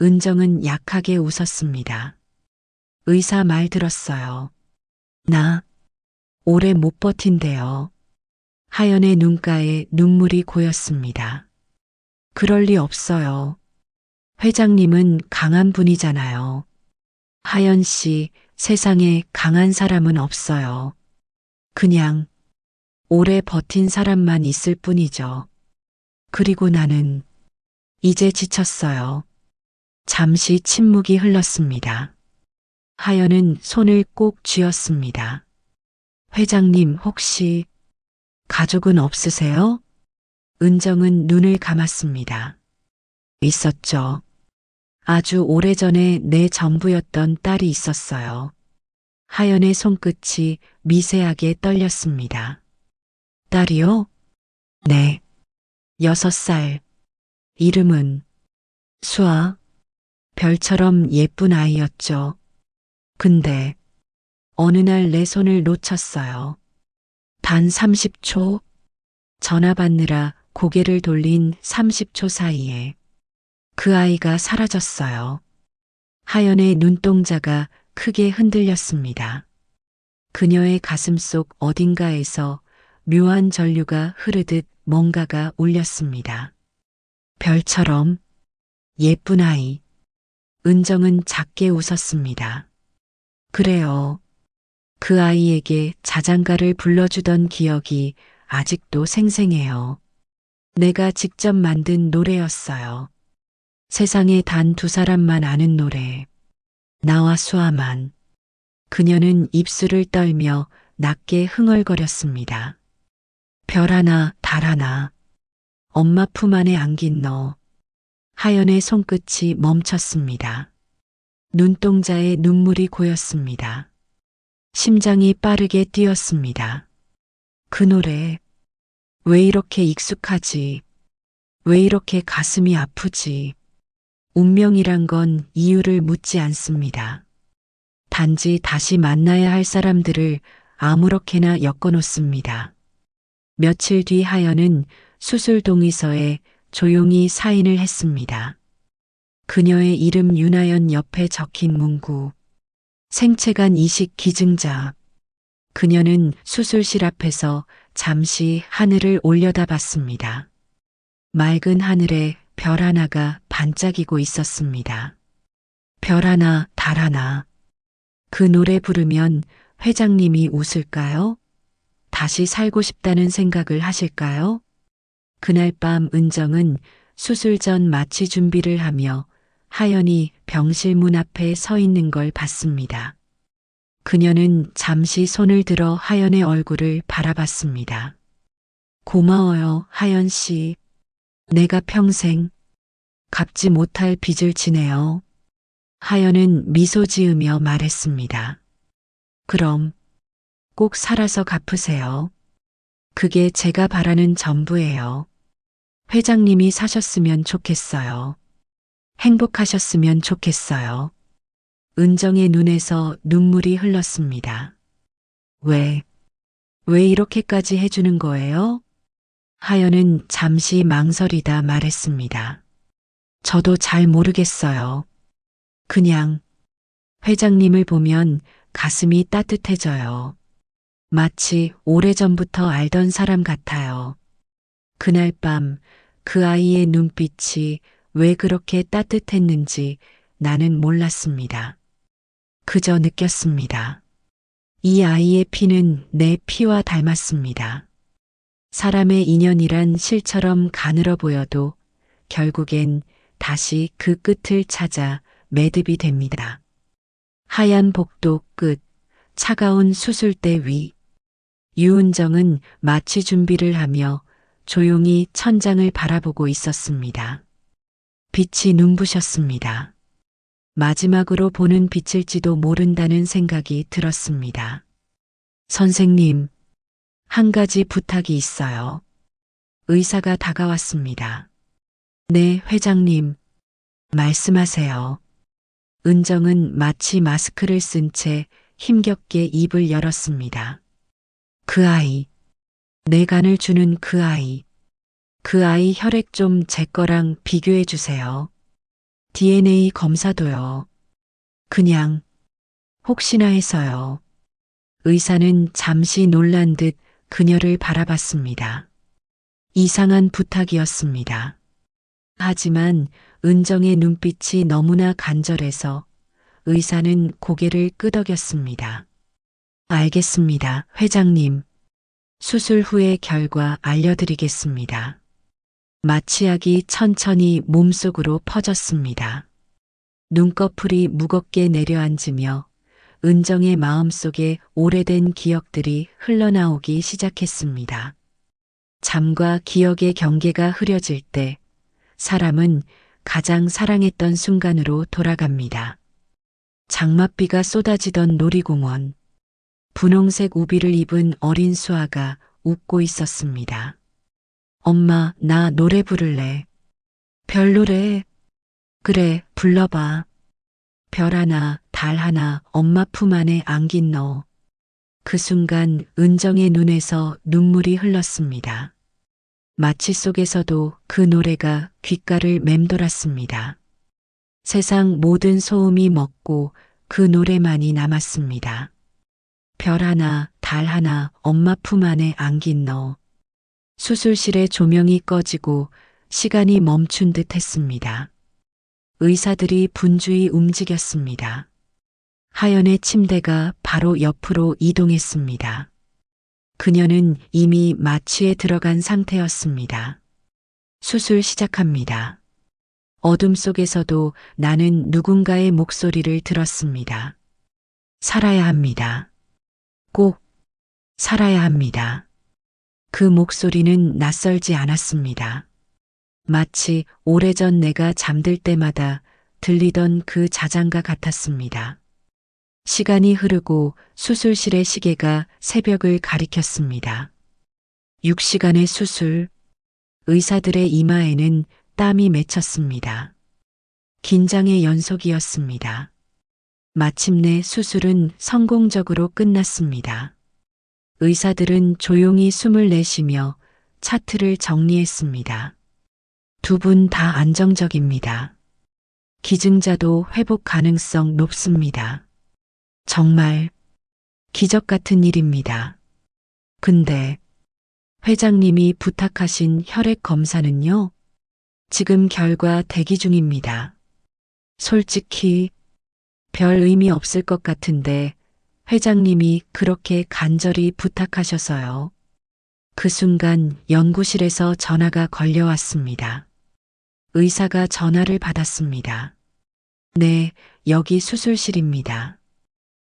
은정은 약하게 웃었습니다. 의사 말 들었어요. 나 오래 못 버틴대요. 하연의 눈가에 눈물이 고였습니다. 그럴 리 없어요. 회장님은 강한 분이잖아요. 하연 씨, 세상에 강한 사람은 없어요. 그냥 오래 버틴 사람만 있을 뿐이죠. 그리고 나는 이제 지쳤어요. 잠시 침묵이 흘렀습니다. 하연은 손을 꼭 쥐었습니다. 회장님 혹시 가족은 없으세요? 은정은 눈을 감았습니다. 있었죠. 아주 오래전에 내 전부였던 딸이 있었어요. 하연의 손끝이 미세하게 떨렸습니다. 딸이요? 네. 6살. 이름은 수아. 별처럼 예쁜 아이였죠. 근데 어느 날 내 손을 놓쳤어요. 단 30초. 전화 받느라 고개를 돌린 30초 사이에 그 아이가 사라졌어요. 하연의 눈동자가 크게 흔들렸습니다. 그녀의 가슴 속 어딘가에서 묘한 전류가 흐르듯 뭔가가 울렸습니다. 별처럼 예쁜 아이. 은정은 작게 웃었습니다. 그래요. 그 아이에게 자장가를 불러주던 기억이 아직도 생생해요. 내가 직접 만든 노래였어요. 세상에 단 2사람만 아는 노래. 나와 수아만. 그녀는 입술을 떨며 낮게 흥얼거렸습니다. 별 하나, 달 하나. 엄마 품 안에 안긴 너. 하연의 손끝이 멈췄습니다. 눈동자에 눈물이 고였습니다. 심장이 빠르게 뛰었습니다. 그 노래, 왜 이렇게 익숙하지? 왜 이렇게 가슴이 아프지? 운명이란 건 이유를 묻지 않습니다. 단지 다시 만나야 할 사람들을 아무렇게나 엮어놓습니다. 며칠 뒤 하연은 수술 동의서에 조용히 사인을 했습니다. 그녀의 이름 윤하연 옆에 적힌 문구. 생체간 이식 기증자. 그녀는 수술실 앞에서 잠시 하늘을 올려다봤습니다. 맑은 하늘에 별 하나가 반짝이고 있었습니다. 별 하나, 달 하나. 그 노래 부르면 회장님이 웃을까요? 다시 살고 싶다는 생각을 하실까요? 그날 밤 은정은 수술 전 마취 준비를 하며 하연이 병실 문 앞에 서 있는 걸 봤습니다. 그녀는 잠시 손을 들어 하연의 얼굴을 바라봤습니다. 고마워요, 하연 씨. 내가 평생 갚지 못할 빚을 지네요. 하연은 미소 지으며 말했습니다. 그럼 꼭 살아서 갚으세요. 그게 제가 바라는 전부예요. 회장님이 사셨으면 좋겠어요. 행복하셨으면 좋겠어요. 은정의 눈에서 눈물이 흘렀습니다. 왜 이렇게까지 해주는 거예요? 하연은 잠시 망설이다 말했습니다. 저도 잘 모르겠어요. 그냥 회장님을 보면 가슴이 따뜻해져요. 마치 오래전부터 알던 사람 같아요. 그날 밤 그 아이의 눈빛이 왜 그렇게 따뜻했는지 나는 몰랐습니다. 그저 느꼈습니다. 이 아이의 피는 내 피와 닮았습니다. 사람의 인연이란 실처럼 가늘어 보여도 결국엔 다시 그 끝을 찾아 매듭이 됩니다. 하얀 복도 끝, 차가운 수술대 위. 유은정은 마취 준비를 하며 조용히 천장을 바라보고 있었습니다. 빛이 눈부셨습니다. 마지막으로 보는 빛일지도 모른다는 생각이 들었습니다. 선생님, 한 가지 부탁이 있어요. 의사가 다가왔습니다. 네, 회장님. 말씀하세요. 은정은 마치 마스크를 쓴 채 힘겹게 입을 열었습니다. 그 아이, 내 간을 주는 그 아이. 그 아이 혈액 좀 제 거랑 비교해 주세요. DNA 검사도요. 그냥 혹시나 해서요. 의사는 잠시 놀란 듯 그녀를 바라봤습니다. 이상한 부탁이었습니다. 하지만 은정의 눈빛이 너무나 간절해서 의사는 고개를 끄덕였습니다. 알겠습니다, 회장님. 수술 후의 결과 알려드리겠습니다. 마취약이 천천히 몸속으로 퍼졌습니다. 눈꺼풀이 무겁게 내려앉으며 은정의 마음속에 오래된 기억들이 흘러나오기 시작했습니다. 잠과 기억의 경계가 흐려질 때 사람은 가장 사랑했던 순간으로 돌아갑니다. 장맛비가 쏟아지던 놀이공원. 분홍색 우비를 입은 어린 수아가 웃고 있었습니다. 엄마, 나 노래 부를래. 별 노래. 그래, 불러봐. 별 하나, 달 하나, 엄마 품 안에 안긴 너. 그 순간 은정의 눈에서 눈물이 흘렀습니다. 마취 속에서도 그 노래가 귓가를 맴돌았습니다. 세상 모든 소음이 멎고 그 노래만이 남았습니다. 별 하나, 달 하나, 엄마 품 안에 안긴 너. 수술실의 조명이 꺼지고 시간이 멈춘 듯 했습니다. 의사들이 분주히 움직였습니다. 하연의 침대가 바로 옆으로 이동했습니다. 그녀는 이미 마취에 들어간 상태였습니다. 수술 시작합니다. 어둠 속에서도 나는 누군가의 목소리를 들었습니다. 살아야 합니다. 꼭 살아야 합니다. 그 목소리는 낯설지 않았습니다. 마치 오래전 내가 잠들 때마다 들리던 그 자장가 같았습니다. 시간이 흐르고 수술실의 시계가 새벽을 가리켰습니다. 6시간의 수술. 의사들의 이마에는 땀이 맺혔습니다. 긴장의 연속이었습니다. 마침내 수술은 성공적으로 끝났습니다. 의사들은 조용히 숨을 내쉬며 차트를 정리했습니다. 두 분 다 안정적입니다. 기증자도 회복 가능성 높습니다. 정말 기적 같은 일입니다. 근데 회장님이 부탁하신 혈액 검사는요? 지금 결과 대기 중입니다. 솔직히 별 의미 없을 것 같은데 회장님이 그렇게 간절히 부탁하셔서요. 그 순간 연구실에서 전화가 걸려왔습니다. 의사가 전화를 받았습니다. 네, 여기 수술실입니다.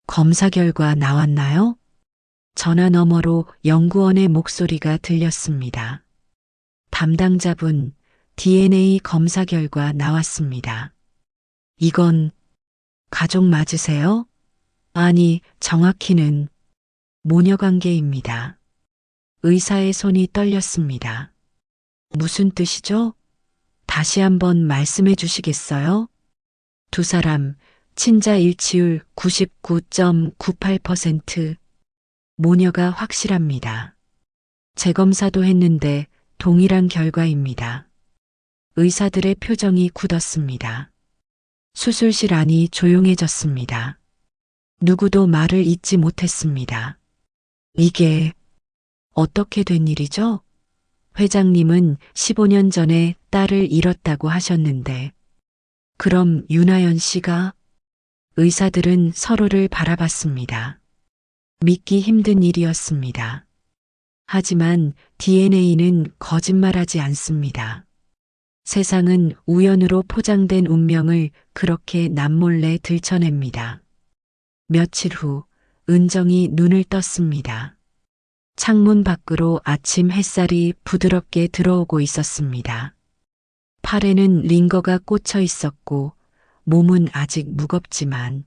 검사 결과 나왔나요? 전화 너머로 연구원의 목소리가 들렸습니다. 담당자분, DNA 검사 결과 나왔습니다. 이건 가족 맞으세요? 아니, 정확히는 모녀 관계입니다. 의사의 손이 떨렸습니다. 무슨 뜻이죠? 다시 한번 말씀해 주시겠어요? 두 사람 친자 일치율 99.98%, 모녀가 확실합니다. 재검사도 했는데 동일한 결과입니다. 의사들의 표정이 굳었습니다. 수술실 안이 조용해졌습니다. 누구도 말을 잇지 못했습니다. 이게 어떻게 된 일이죠? 회장님은 15년 전에 딸을 잃었다고 하셨는데, 그럼 윤하연 씨가? 의사들은 서로를 바라봤습니다. 믿기 힘든 일이었습니다. 하지만 DNA는 거짓말하지 않습니다. 세상은 우연으로 포장된 운명을 그렇게 남몰래 들춰냅니다. 며칠 후 은정이 눈을 떴습니다. 창문 밖으로 아침 햇살이 부드럽게 들어오고 있었습니다. 팔에는 링거가 꽂혀 있었고 몸은 아직 무겁지만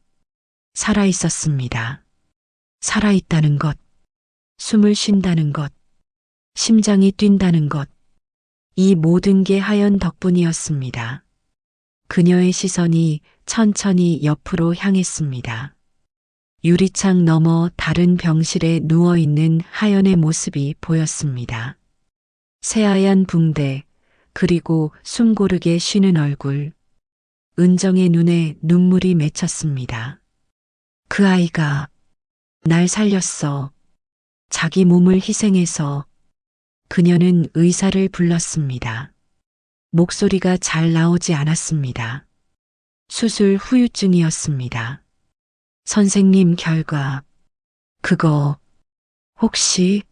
살아 있었습니다. 살아 있다는 것, 숨을 쉰다는 것, 심장이 뛴다는 것, 이 모든 게 하연 덕분이었습니다. 그녀의 시선이 천천히 옆으로 향했습니다. 유리창 너머 다른 병실에 누워있는 하연의 모습이 보였습니다. 새하얀 붕대, 그리고 숨 고르게 쉬는 얼굴. 은정의 눈에 눈물이 맺혔습니다. 그 아이가 날 살렸어. 자기 몸을 희생해서. 그녀는 의사를 불렀습니다. 목소리가 잘 나오지 않았습니다. 수술 후유증이었습니다. 선생님 결과, 그거 혹시?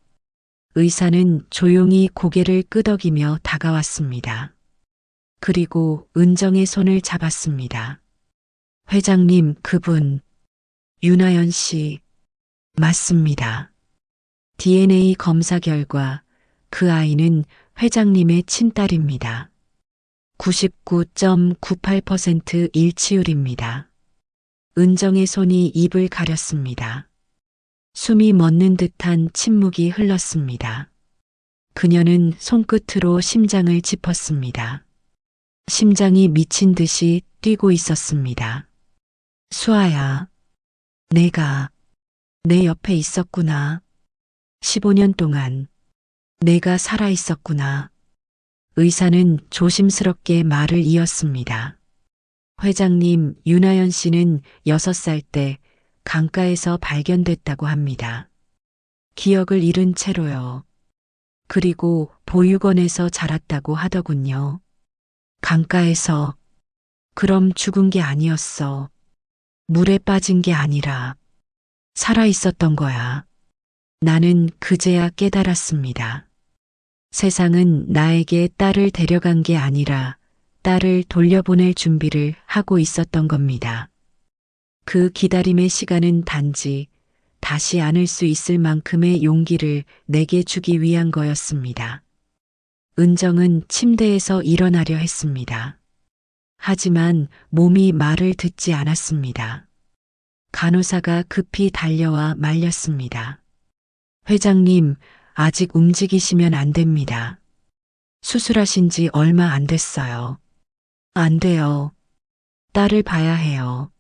의사는 조용히 고개를 끄덕이며 다가왔습니다. 그리고 은정의 손을 잡았습니다. 회장님, 그분 윤하연 씨 맞습니다. DNA 검사 결과 그 아이는 회장님의 친딸입니다. 99.98% 일치율입니다. 은정의 손이 입을 가렸습니다. 숨이 멎는 듯한 침묵이 흘렀습니다. 그녀는 손끝으로 심장을 짚었습니다. 심장이 미친 듯이 뛰고 있었습니다. 수아야, 내가 내 옆에 있었구나. 15년 동안 내가 살아 있었구나. 의사는 조심스럽게 말을 이었습니다. 회장님, 윤하연 씨는 6살 때 강가에서 발견됐다고 합니다. 기억을 잃은 채로요. 그리고 보육원에서 자랐다고 하더군요. 강가에서. 그럼 죽은 게 아니었어. 물에 빠진 게 아니라 살아 있었던 거야. 나는 그제야 깨달았습니다. 세상은 나에게 딸을 데려간 게 아니라 딸을 돌려보낼 준비를 하고 있었던 겁니다. 그 기다림의 시간은 단지 다시 안을 수 있을 만큼의 용기를 내게 주기 위한 거였습니다. 은정은 침대에서 일어나려 했습니다. 하지만 몸이 말을 듣지 않았습니다. 간호사가 급히 달려와 말렸습니다. 회장님, 아직 움직이시면 안 됩니다. 수술하신 지 얼마 안 됐어요. 안 돼요. 딸을 봐야 해요.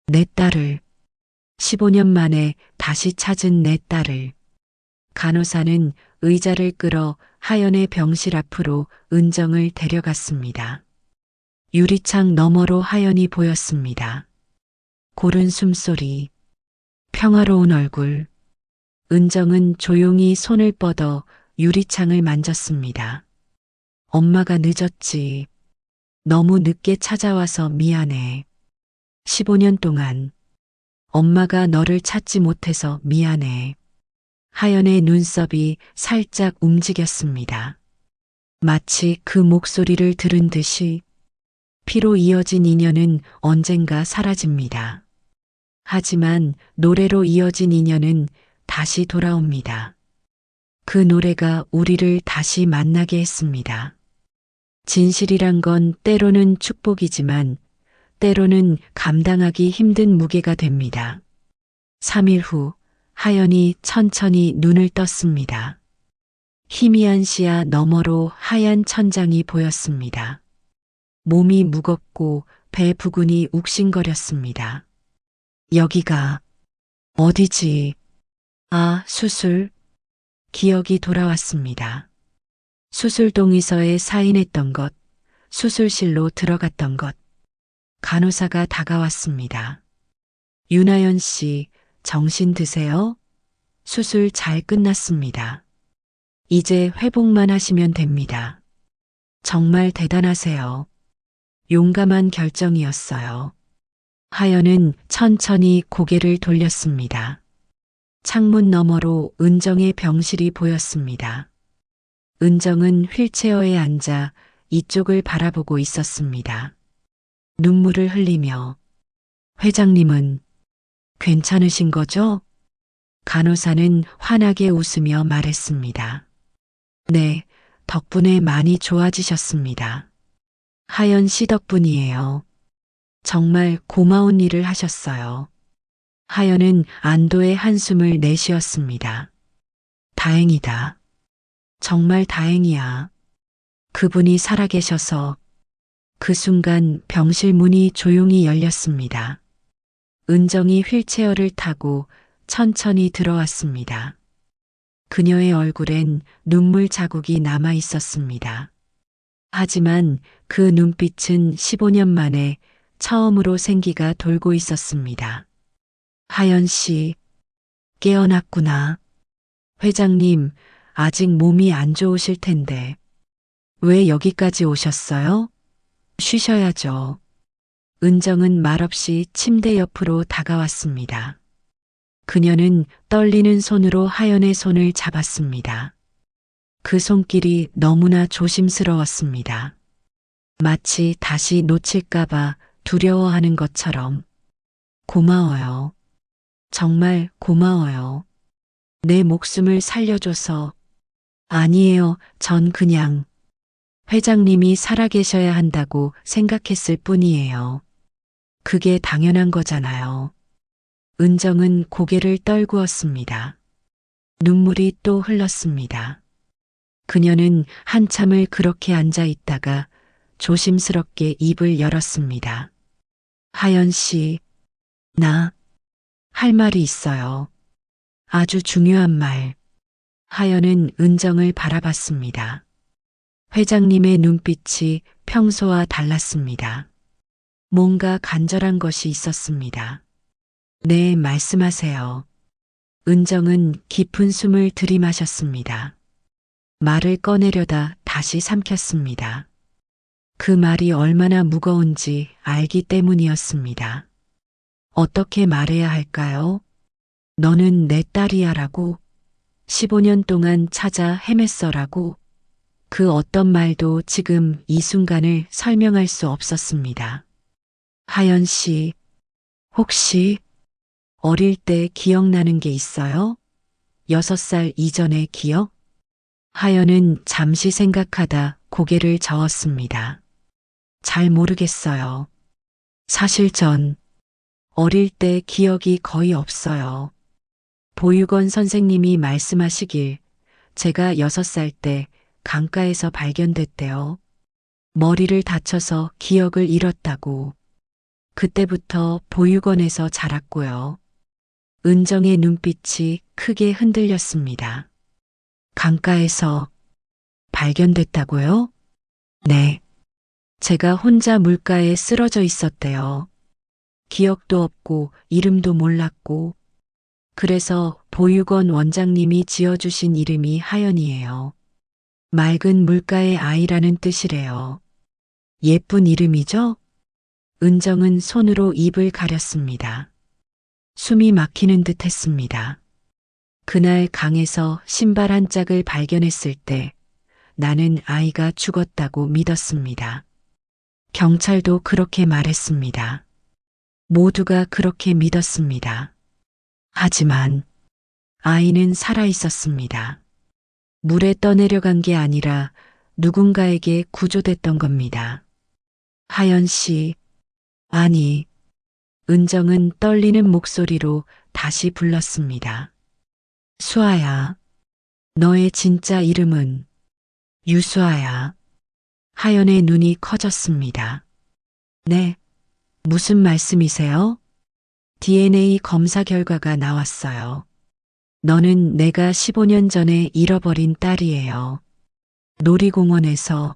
내 딸을. 15년 만에 다시 찾은 내 딸을. 간호사는 의자를 끌어 하연의 병실 앞으로 은정을 데려갔습니다. 유리창 너머로 하연이 보였습니다. 고른 숨소리, 평화로운 얼굴. 은정은 조용히 손을 뻗어 유리창을 만졌습니다. 엄마가 늦었지. 너무 늦게 찾아와서 미안해. 15년 동안 엄마가 너를 찾지 못해서 미안해. 하연의 눈썹이 살짝 움직였습니다. 마치 그 목소리를 들은 듯이 피로 이어진 인연은 언젠가 사라집니다. 하지만 노래로 이어진 인연은 다시 돌아옵니다. 그 노래가 우리를 다시 만나게 했습니다. 진실이란 건 때로는 축복이지만 때로는 감당하기 힘든 무게가 됩니다. 3일 후 하연이 천천히 눈을 떴습니다. 희미한 시야 너머로 하얀 천장이 보였습니다. 몸이 무겁고 배 부근이 욱신거렸습니다. 여기가 어디지? 아, 수술. 기억이 돌아왔습니다. 수술 동의서에 사인했던 것, 수술실로 들어갔던 것. 간호사가 다가왔습니다. 윤하연 씨, 정신 드세요? 수술 잘 끝났습니다. 이제 회복만 하시면 됩니다. 정말 대단하세요. 용감한 결정이었어요. 하연은 천천히 고개를 돌렸습니다. 창문 너머로 은정의 병실이 보였습니다. 은정은 휠체어에 앉아 이쪽을 바라보고 있었습니다. 눈물을 흘리며 회장님은 괜찮으신 거죠? 간호사는 환하게 웃으며 말했습니다. 네, 덕분에 많이 좋아지셨습니다. 하연 씨 덕분이에요. 정말 고마운 일을 하셨어요. 하연은 안도의 한숨을 내쉬었습니다. 다행이다. 정말 다행이야. 그분이 살아계셔서 그 순간 병실 문이 조용히 열렸습니다. 은정이 휠체어를 타고 천천히 들어왔습니다. 그녀의 얼굴엔 눈물 자국이 남아 있었습니다. 하지만 그 눈빛은 15년 만에 처음으로 생기가 돌고 있었습니다. 하연 씨, 깨어났구나. 회장님, 아직 몸이 안 좋으실 텐데. 왜 여기까지 오셨어요? 쉬셔야죠. 은정은 말없이 침대 옆으로 다가왔습니다. 그녀는 떨리는 손으로 하연의 손을 잡았습니다. 그 손길이 너무나 조심스러웠습니다. 마치 다시 놓칠까봐 두려워하는 것처럼. 고마워요. 정말 고마워요. 내 목숨을 살려줘서. 아니에요, 전 그냥 회장님이 살아계셔야 한다고 생각했을 뿐이에요. 그게 당연한 거잖아요. 은정은 고개를 떨구었습니다. 눈물이 또 흘렀습니다. 그녀는 한참을 그렇게 앉아 있다가 조심스럽게 입을 열었습니다. 하연 씨, 나 할 말이 있어요. 아주 중요한 말. 하연은 은정을 바라봤습니다. 회장님의 눈빛이 평소와 달랐습니다. 뭔가 간절한 것이 있었습니다. 네, 말씀하세요. 은정은 깊은 숨을 들이마셨습니다. 말을 꺼내려다 다시 삼켰습니다. 그 말이 얼마나 무거운지 알기 때문이었습니다. 어떻게 말해야 할까요? 너는 내 딸이야라고, 15년 동안 찾아 헤맸어라고. 그 어떤 말도 지금 이 순간을 설명할 수 없었습니다. 하연 씨, 혹시 어릴 때 기억나는 게 있어요? 6살 이전의 기억? 하연은 잠시 생각하다 고개를 저었습니다. 잘 모르겠어요. 사실 전 어릴 때 기억이 거의 없어요. 보육원 선생님이 말씀하시길 제가 6살 때 강가에서 발견됐대요. 머리를 다쳐서 기억을 잃었다고. 그때부터 보육원에서 자랐고요. 은정의 눈빛이 크게 흔들렸습니다. 강가에서 발견됐다고요? 네. 제가 혼자 물가에 쓰러져 있었대요. 기억도 없고 이름도 몰랐고. 그래서 보육원 원장님이 지어주신 이름이 하연이에요. 맑은 물가의 아이라는 뜻이래요. 예쁜 이름이죠? 은정은 손으로 입을 가렸습니다. 숨이 막히는 듯 했습니다. 그날 강에서 신발 한 짝을 발견했을 때 나는 아이가 죽었다고 믿었습니다. 경찰도 그렇게 말했습니다. 모두가 그렇게 믿었습니다. 하지만 아이는 살아 있었습니다. 물에 떠내려간 게 아니라 누군가에게 구조됐던 겁니다. 하연 씨, 아니, 은정은 떨리는 목소리로 다시 불렀습니다. 수아야, 너의 진짜 이름은 유수아야. 하연의 눈이 커졌습니다. 네, 무슨 말씀이세요? DNA 검사 결과가 나왔어요. 너는 내가 15년 전에 잃어버린 딸이에요. 놀이공원에서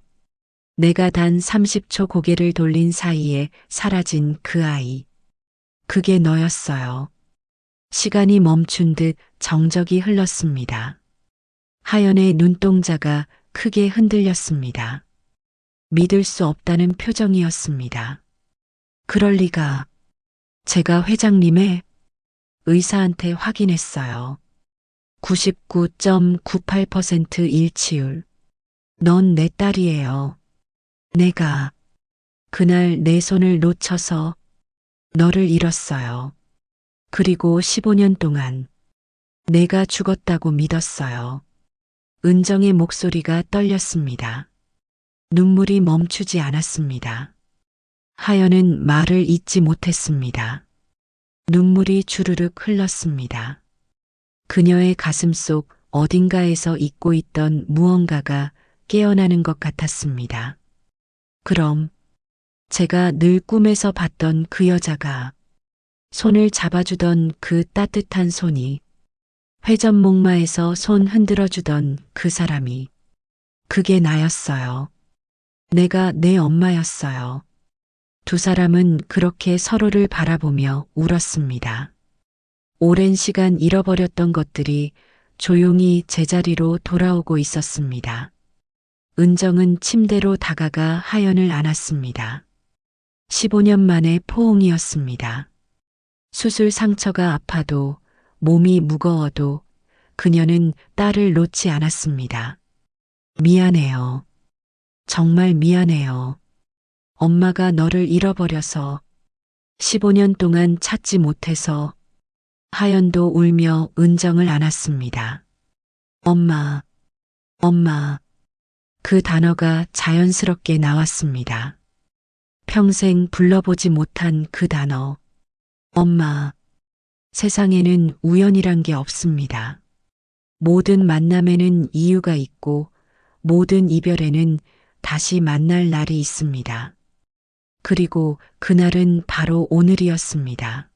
내가 단 30초 고개를 돌린 사이에 사라진 그 아이. 그게 너였어요. 시간이 멈춘 듯 정적이 흘렀습니다. 하연의 눈동자가 크게 흔들렸습니다. 믿을 수 없다는 표정이었습니다. 그럴 리가. 제가 회장님의 의사한테 확인했어요. 99.98% 일치율. 넌 내 딸이에요. 내가 그날 내 손을 놓쳐서 너를 잃었어요. 그리고 15년 동안 내가 죽었다고 믿었어요. 은정의 목소리가 떨렸습니다. 눈물이 멈추지 않았습니다. 하연은 말을 잇지 못했습니다. 눈물이 주르륵 흘렀습니다. 그녀의 가슴 속 어딘가에서 잊고 있던 무언가가 깨어나는 것 같았습니다. 그럼 제가 늘 꿈에서 봤던 그 여자가, 손을 잡아주던 그 따뜻한 손이, 회전목마에서 손 흔들어주던 그 사람이, 그게 나였어요. 내가 내 엄마였어요. 두 사람은 그렇게 서로를 바라보며 울었습니다. 오랜 시간 잃어버렸던 것들이 조용히 제자리로 돌아오고 있었습니다. 은정은 침대로 다가가 하연을 안았습니다. 15년 만의 포옹이었습니다. 수술 상처가 아파도, 몸이 무거워도 그녀는 딸을 놓지 않았습니다. 미안해요. 정말 미안해요. 엄마가 너를 잃어버려서 15년 동안 찾지 못해서. 하연도 울며 은정을 안았습니다. 엄마, 엄마. 그 단어가 자연스럽게 나왔습니다. 평생 불러보지 못한 그 단어. 엄마. 세상에는 우연이란 게 없습니다. 모든 만남에는 이유가 있고 모든 이별에는 다시 만날 날이 있습니다. 그리고 그날은 바로 오늘이었습니다.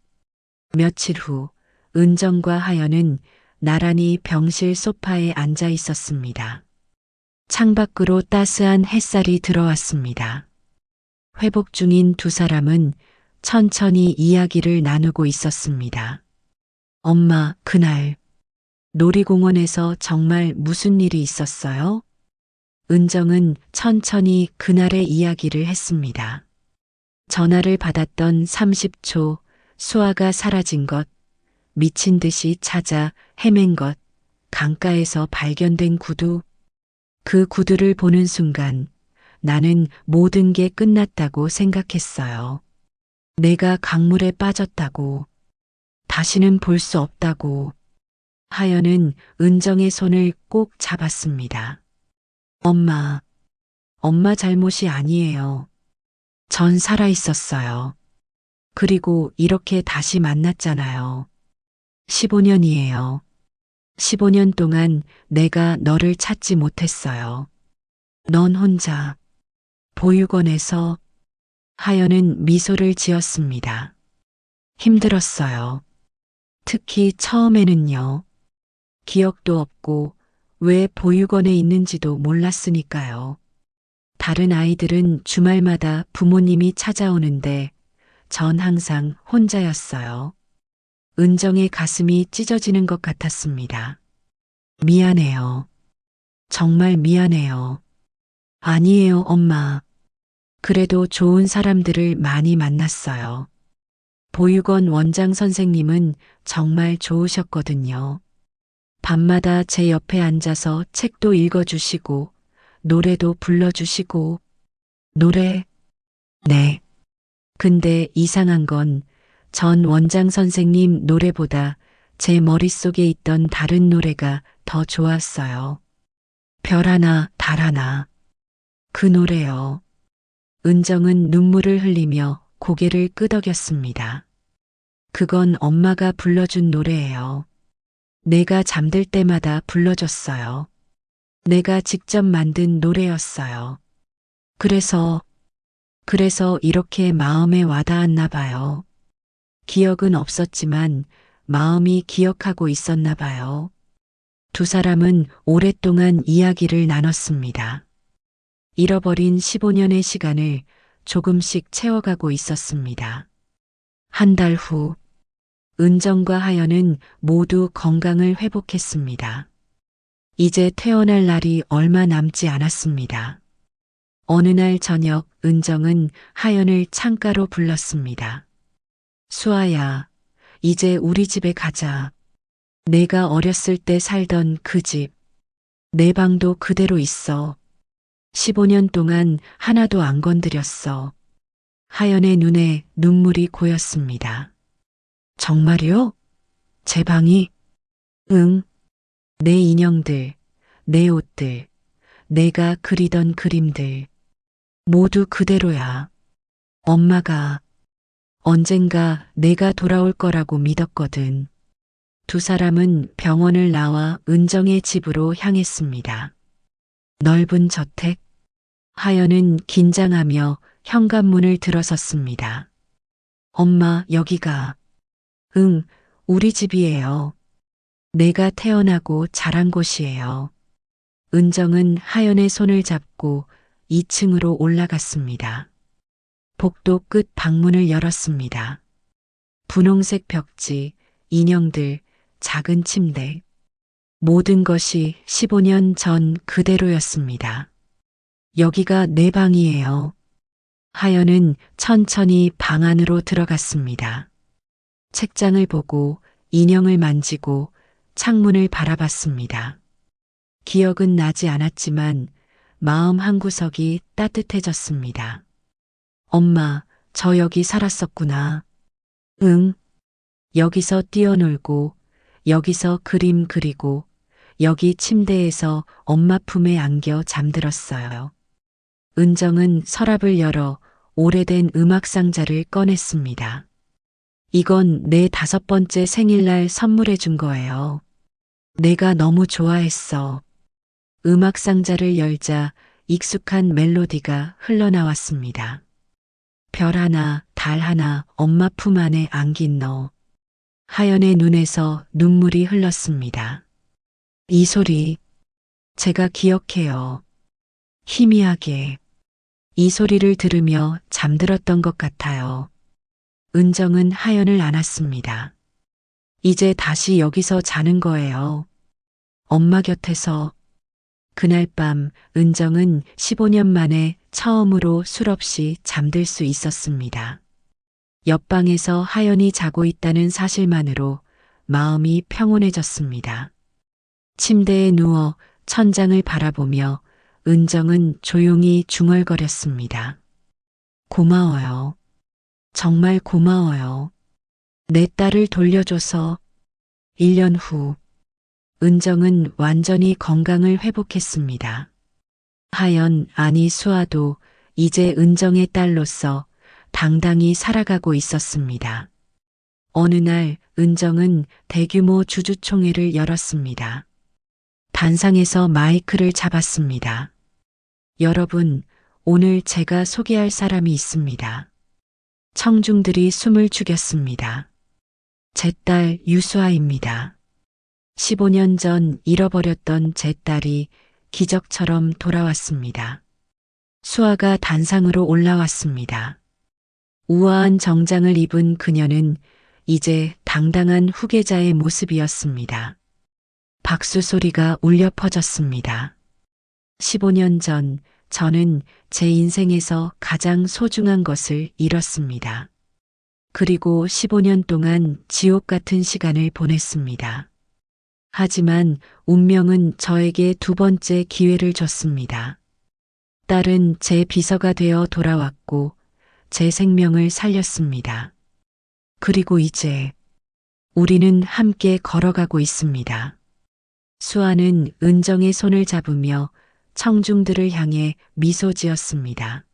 며칠 후 은정과 하연은 나란히 병실 소파에 앉아 있었습니다. 창밖으로 따스한 햇살이 들어왔습니다. 회복 중인 두 사람은 천천히 이야기를 나누고 있었습니다. 엄마, 그날 놀이공원에서 정말 무슨 일이 있었어요? 은정은 천천히 그날의 이야기를 했습니다. 전화를 받았던 30초, 수아가 사라진 것, 미친 듯이 찾아 헤맨 것, 강가에서 발견된 구두. 그 구두를 보는 순간 나는 모든 게 끝났다고 생각했어요. 내가 강물에 빠졌다고, 다시는 볼 수 없다고. 하연은 은정의 손을 꼭 잡았습니다. 엄마, 엄마 잘못이 아니에요. 전 살아 있었어요. 그리고 이렇게 다시 만났잖아요. 15년이에요. 15년 동안 내가 너를 찾지 못했어요. 넌 혼자 보육원에서. 하연은 미소를 지었습니다. 힘들었어요. 특히 처음에는요. 기억도 없고 왜 보육원에 있는지도 몰랐으니까요. 다른 아이들은 주말마다 부모님이 찾아오는데 전 항상 혼자였어요. 은정의 가슴이 찢어지는 것 같았습니다. 미안해요. 정말 미안해요. 아니에요, 엄마. 그래도 좋은 사람들을 많이 만났어요. 보육원 원장 선생님은 정말 좋으셨거든요. 밤마다 제 옆에 앉아서 책도 읽어주시고, 노래도 불러주시고. 노래? 네. 근데 이상한 건 전 원장 선생님 노래보다 제 머릿속에 있던 다른 노래가 더 좋았어요. 별 하나, 달 하나. 그 노래요. 은정은 눈물을 흘리며 고개를 끄덕였습니다. 그건 엄마가 불러준 노래예요. 내가 잠들 때마다 불러줬어요. 내가 직접 만든 노래였어요. 그래서 이렇게 마음에 와닿았나 봐요. 기억은 없었지만 마음이 기억하고 있었나 봐요. 두 사람은 오랫동안 이야기를 나눴습니다. 잃어버린 15년의 시간을 조금씩 채워가고 있었습니다. 한 달 후, 은정과 하연은 모두 건강을 회복했습니다. 이제 태어날 날이 얼마 남지 않았습니다. 어느 날 저녁 은정은 하연을 창가로 불렀습니다. 수아야, 이제 우리 집에 가자. 내가 어렸을 때 살던 그 집, 내 방도 그대로 있어. 15년 동안 하나도 안 건드렸어. 하연의 눈에 눈물이 고였습니다. 정말요? 제 방이? 응. 내 인형들, 내 옷들, 내가 그리던 그림들. 모두 그대로야. 엄마가 언젠가 내가 돌아올 거라고 믿었거든. 두 사람은 병원을 나와 은정의 집으로 향했습니다. 넓은 저택. 하연은 긴장하며 현관문을 들어섰습니다. 엄마, 여기가. 응, 우리 집이에요. 내가 태어나고 자란 곳이에요. 은정은 하연의 손을 잡고 2층으로 올라갔습니다. 복도 끝 방문을 열었습니다. 분홍색 벽지, 인형들, 작은 침대. 모든 것이 15년 전 그대로였습니다. 여기가 내 방이에요. 하연은 천천히 방 안으로 들어갔습니다. 책장을 보고 인형을 만지고 창문을 바라봤습니다. 기억은 나지 않았지만 마음 한구석이 따뜻해졌습니다. 엄마, 저 여기 살았었구나. 응. 여기서 뛰어놀고, 여기서 그림 그리고, 여기 침대에서 엄마 품에 안겨 잠들었어요. 은정은 서랍을 열어 오래된 음악 상자를 꺼냈습니다. 이건 내 5번째 생일날 선물해 준 거예요. 내가 너무 좋아했어. 음악 상자를 열자 익숙한 멜로디가 흘러나왔습니다. 별 하나, 달 하나, 엄마 품 안에 안긴 너. 하연의 눈에서 눈물이 흘렀습니다. 이 소리, 제가 기억해요. 희미하게. 이 소리를 들으며 잠들었던 것 같아요. 은정은 하연을 안았습니다. 이제 다시 여기서 자는 거예요. 엄마 곁에서. 그날 밤 은정은 15년 만에 처음으로 술 없이 잠들 수 있었습니다. 옆방에서 하연이 자고 있다는 사실만으로 마음이 평온해졌습니다. 침대에 누워 천장을 바라보며 은정은 조용히 중얼거렸습니다. 고마워요. 정말 고마워요. 내 딸을 돌려줘서. 1년 후, 은정은 완전히 건강을 회복했습니다. 하연, 아니 수아도 이제 은정의 딸로서 당당히 살아가고 있었습니다. 어느 날 은정은 대규모 주주총회를 열었습니다. 단상에서 마이크를 잡았습니다. 여러분, 오늘 제가 소개할 사람이 있습니다. 청중들이 숨을 죽였습니다. 제 딸 유수아입니다. 15년 전 잃어버렸던 제 딸이 기적처럼 돌아왔습니다. 수아가 단상으로 올라왔습니다. 우아한 정장을 입은 그녀는 이제 당당한 후계자의 모습이었습니다. 박수 소리가 울려 퍼졌습니다. 15년 전 저는 제 인생에서 가장 소중한 것을 잃었습니다. 그리고 15년 동안 지옥 같은 시간을 보냈습니다. 하지만 운명은 저에게 2번째 기회를 줬습니다. 딸은 제 비서가 되어 돌아왔고 제 생명을 살렸습니다. 그리고 이제 우리는 함께 걸어가고 있습니다. 수아는 은정의 손을 잡으며 청중들을 향해 미소 지었습니다.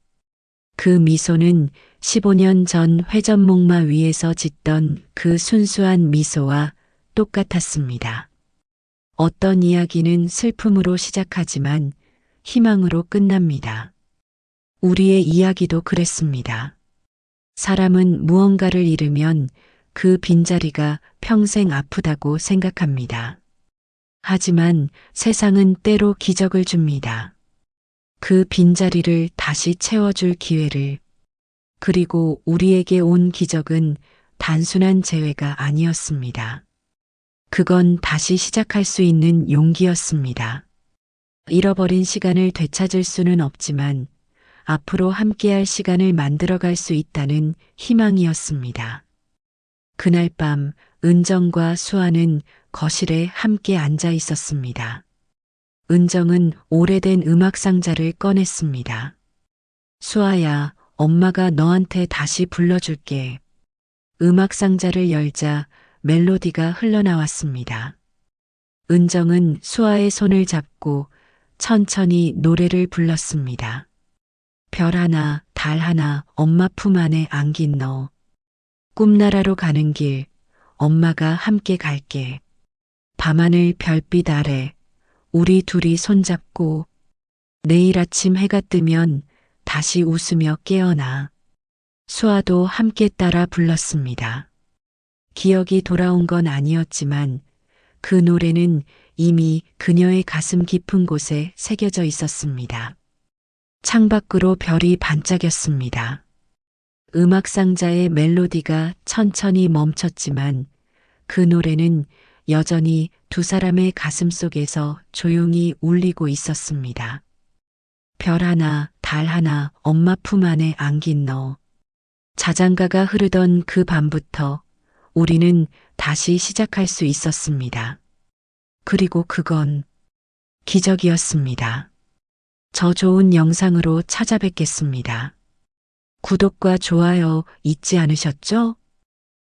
그 미소는 15년 전 회전목마 위에서 짓던 그 순수한 미소와 똑같았습니다. 어떤 이야기는 슬픔으로 시작하지만 희망으로 끝납니다. 우리의 이야기도 그랬습니다. 사람은 무언가를 잃으면 그 빈자리가 평생 아프다고 생각합니다. 하지만 세상은 때로 기적을 줍니다. 그 빈자리를 다시 채워줄 기회를. 그리고 우리에게 온 기적은 단순한 재회가 아니었습니다. 그건 다시 시작할 수 있는 용기였습니다. 잃어버린 시간을 되찾을 수는 없지만 앞으로 함께할 시간을 만들어갈 수 있다는 희망이었습니다. 그날 밤 은정과 수아는 거실에 함께 앉아 있었습니다. 은정은 오래된 음악 상자를 꺼냈습니다. 수아야, 엄마가 너한테 다시 불러줄게. 음악 상자를 열자 멜로디가 흘러나왔습니다. 은정은 수아의 손을 잡고 천천히 노래를 불렀습니다. 별 하나, 달 하나, 엄마 품 안에 안긴 너. 꿈나라로 가는 길, 엄마가 함께 갈게. 밤하늘 별빛 아래, 우리 둘이 손잡고, 내일 아침 해가 뜨면 다시 웃으며 깨어나. 수아도 함께 따라 불렀습니다. 기억이 돌아온 건 아니었지만 그 노래는 이미 그녀의 가슴 깊은 곳에 새겨져 있었습니다. 창밖으로 별이 반짝였습니다. 음악 상자의 멜로디가 천천히 멈췄지만 그 노래는 여전히 두 사람의 가슴 속에서 조용히 울리고 있었습니다. 별 하나, 달 하나, 엄마 품 안에 안긴 너. 자장가가 흐르던 그 밤부터 우리는 다시 시작할 수 있었습니다. 그리고 그건 기적이었습니다. 저 좋은 영상으로 찾아뵙겠습니다. 구독과 좋아요 잊지 않으셨죠?